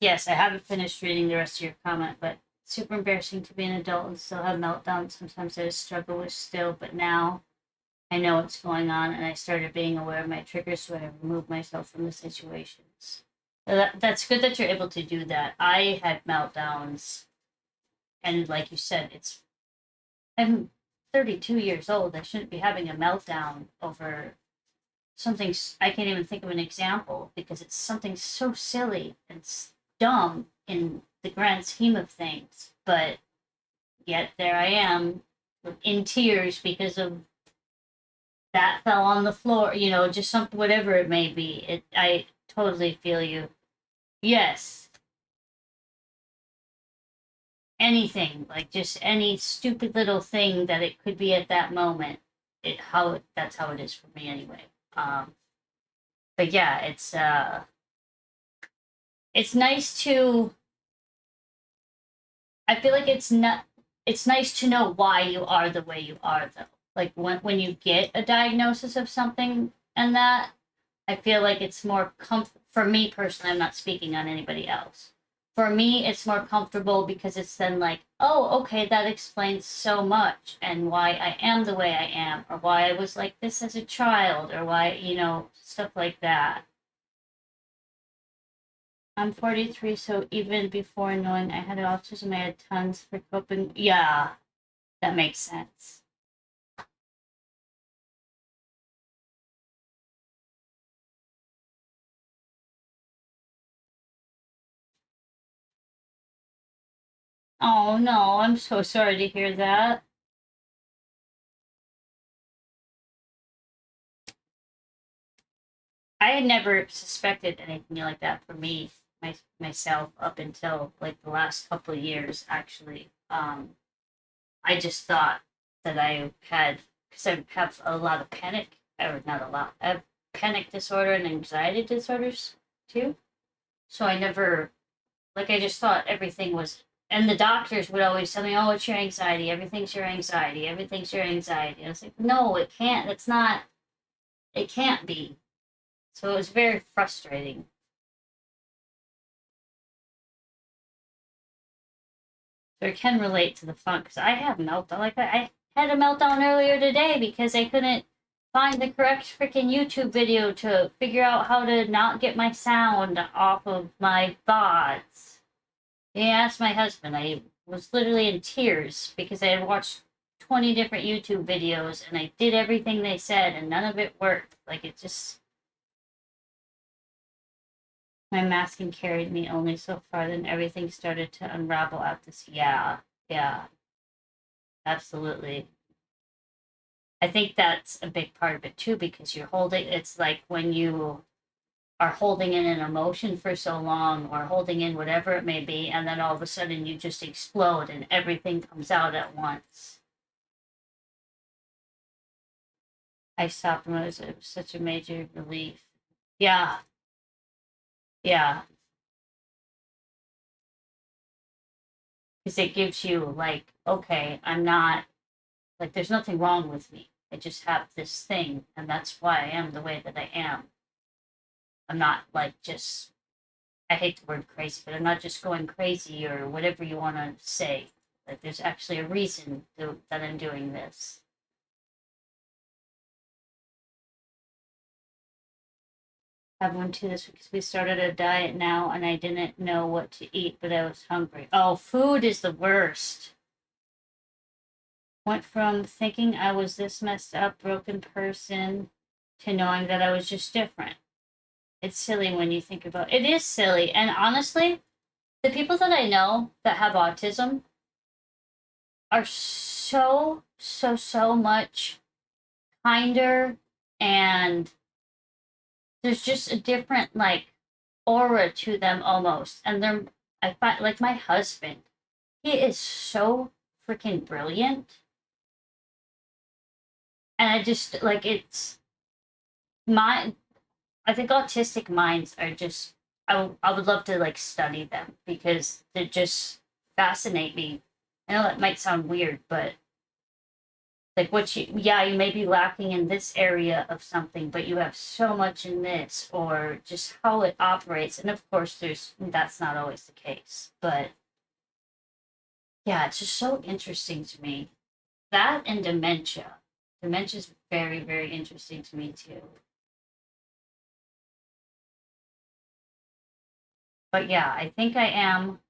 Yes, I haven't finished reading the rest of your comment, but super embarrassing to be an adult and still have meltdowns. Sometimes I struggle with still, but now I know what's going on and I started being aware of my triggers, so I removed myself from the situations. That's good that you're able to do that. I had meltdowns, and like you said, I'm 32 years old. I shouldn't be having a meltdown over something. I can't even think of an example because it's something so silly and dumb in the grand scheme of things. But yet there I am in tears because of that fell on the floor, just something, whatever it may be. I totally feel you. Yes. Anything, like just any stupid little thing that it could be at that moment. That's how it is for me anyway. But yeah, it's nice to I feel like it's nice to know why you are the way you are though. Like when you get a diagnosis of something and that, I feel like it's more for me personally, I'm not speaking on anybody else. For me, it's more comfortable because it's then like, oh, okay, that explains so much and why I am the way I am, or why I was like this as a child, or why, stuff like that. I'm 43, so even before knowing I had autism, I had tons for coping. Yeah, that makes sense. Oh no, I'm so sorry to hear that. I had never suspected anything like that for me, myself, up until like the last couple of years, actually. I just thought that I had, because I have a lot of panic, or not a lot, I have panic disorder and anxiety disorders too. So I never, like, I just thought everything was, and the doctors would always tell me, oh, it's your anxiety, everything's your anxiety, everything's your anxiety. And I was like, no, it can't, it's not, it can't be. So it was very frustrating. So I can relate to the fun because I have meltdown. Like I had a meltdown earlier today because I couldn't find the correct freaking YouTube video to figure out how to not get my sound off of my thoughts. I asked my husband. I was literally in tears because I had watched 20 different YouTube videos and I did everything they said and none of it worked. Like it just my masking carried me only so far, then everything started to unravel at this. Yeah, yeah, absolutely. I think that's a big part of it too, because it's like when you are holding in an emotion for so long or holding in whatever it may be, and then all of a sudden you just explode and everything comes out at once. I stopped when it was such a major relief. Yeah, yeah. Because it gives you like, okay, I'm not like there's nothing wrong with me. I just have this thing, and that's why I am the way that I am. I'm not like just I hate the word crazy, but I'm not just going crazy or whatever you want to say. Like there's actually a reason that I'm doing this. Have one too this week because we started a diet now and I didn't know what to eat, but I was hungry. Oh, food is the worst. Went from thinking I was this messed up, broken person to knowing that I was just different. It's silly when you think about it. It is silly. And honestly, the people that I know that have autism are so much kinder, and there's just a different like aura to them almost. And they're I find like my husband, he is so freaking brilliant. And I just like it's my I think autistic minds are just I would love to like study them because they just fascinate me. I know that might sound weird, but like what you yeah, you may be lacking in this area of something, but you have so much in this, or just how it operates. And of course there's that's not always the case. But yeah, it's just so interesting to me. That and dementia. Dementia is very, very interesting to me too. But yeah, I think I am.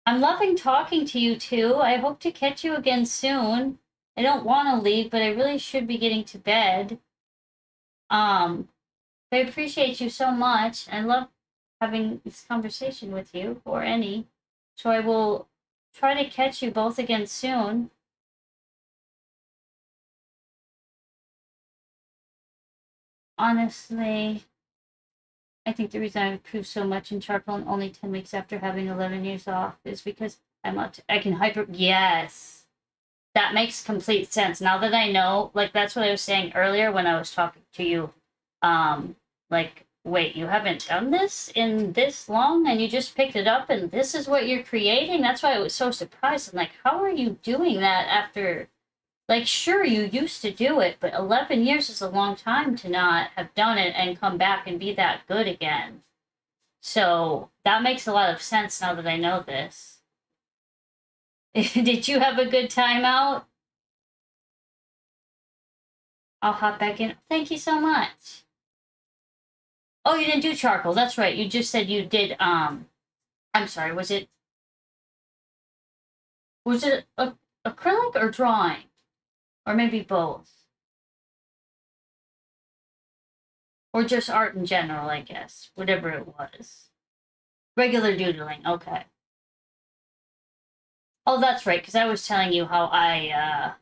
I'm loving talking to you too. I hope to catch you again soon. I don't want to leave, but I really should be getting to bed. Um, I appreciate you so much. I love having this conversation with you or any. So I will try to catch you both again soon. Honestly, I think the reason I've improved so much in charcoal in only 10 weeks after having 11 years off is because I can hyper. Yes. That makes complete sense. Now that I know, like that's what I was saying earlier when I was talking to you. Like, wait, you haven't done this in this long and you just picked it up and this is what you're creating? That's why I was so surprised. I'm like, how are you doing that after like sure you used to do it, but 11 years is a long time to not have done it and come back and be that good again. So that makes a lot of sense now that I know this. Did you have a good time out? I'll hop back in. Thank you so much. Oh, you didn't do charcoal. That's right. You just said you did I'm sorry, was it acrylic or drawing? Or maybe both. Or just art in general, I guess. Whatever it was. Regular doodling. Okay. Oh, that's right, because I was telling you how I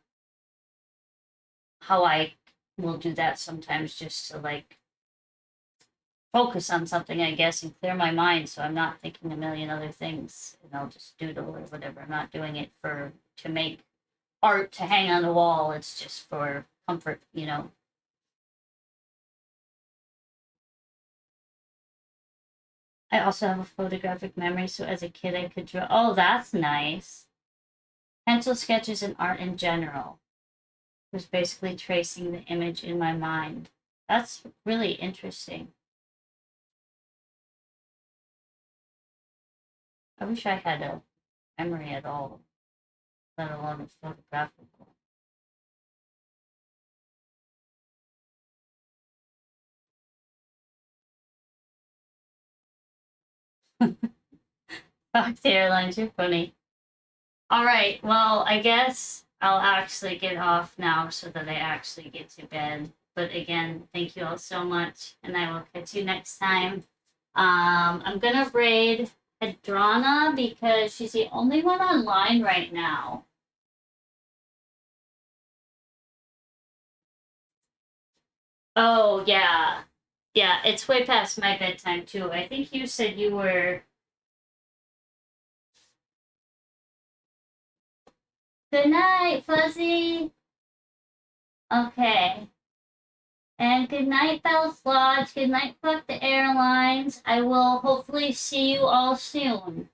will do that sometimes just to like focus on something, I guess, and clear my mind so I'm not thinking a million other things and I'll just doodle or whatever. I'm not doing it for to make art to hang on the wall. It's just for comfort, you know. I also have a photographic memory, so as a kid I could draw. Oh, that's nice. Pencil sketches and art in general. It was basically tracing the image in my mind. That's really interesting. I wish I had a memory at all, let alone a photographical. Fox Airlines, you're funny. All right, well, I guess I'll actually get off now so that I actually get to bed. But again, thank you all so much, and I will catch you next time. I'm gonna raid Hadrana because she's the only one online right now. Oh yeah, yeah, it's way past my bedtime too. I think you said you were. Good night, Fuzzy. Okay. And good night, Bell's Lodge. Good night, Fuck the Airlines. I will hopefully see you all soon.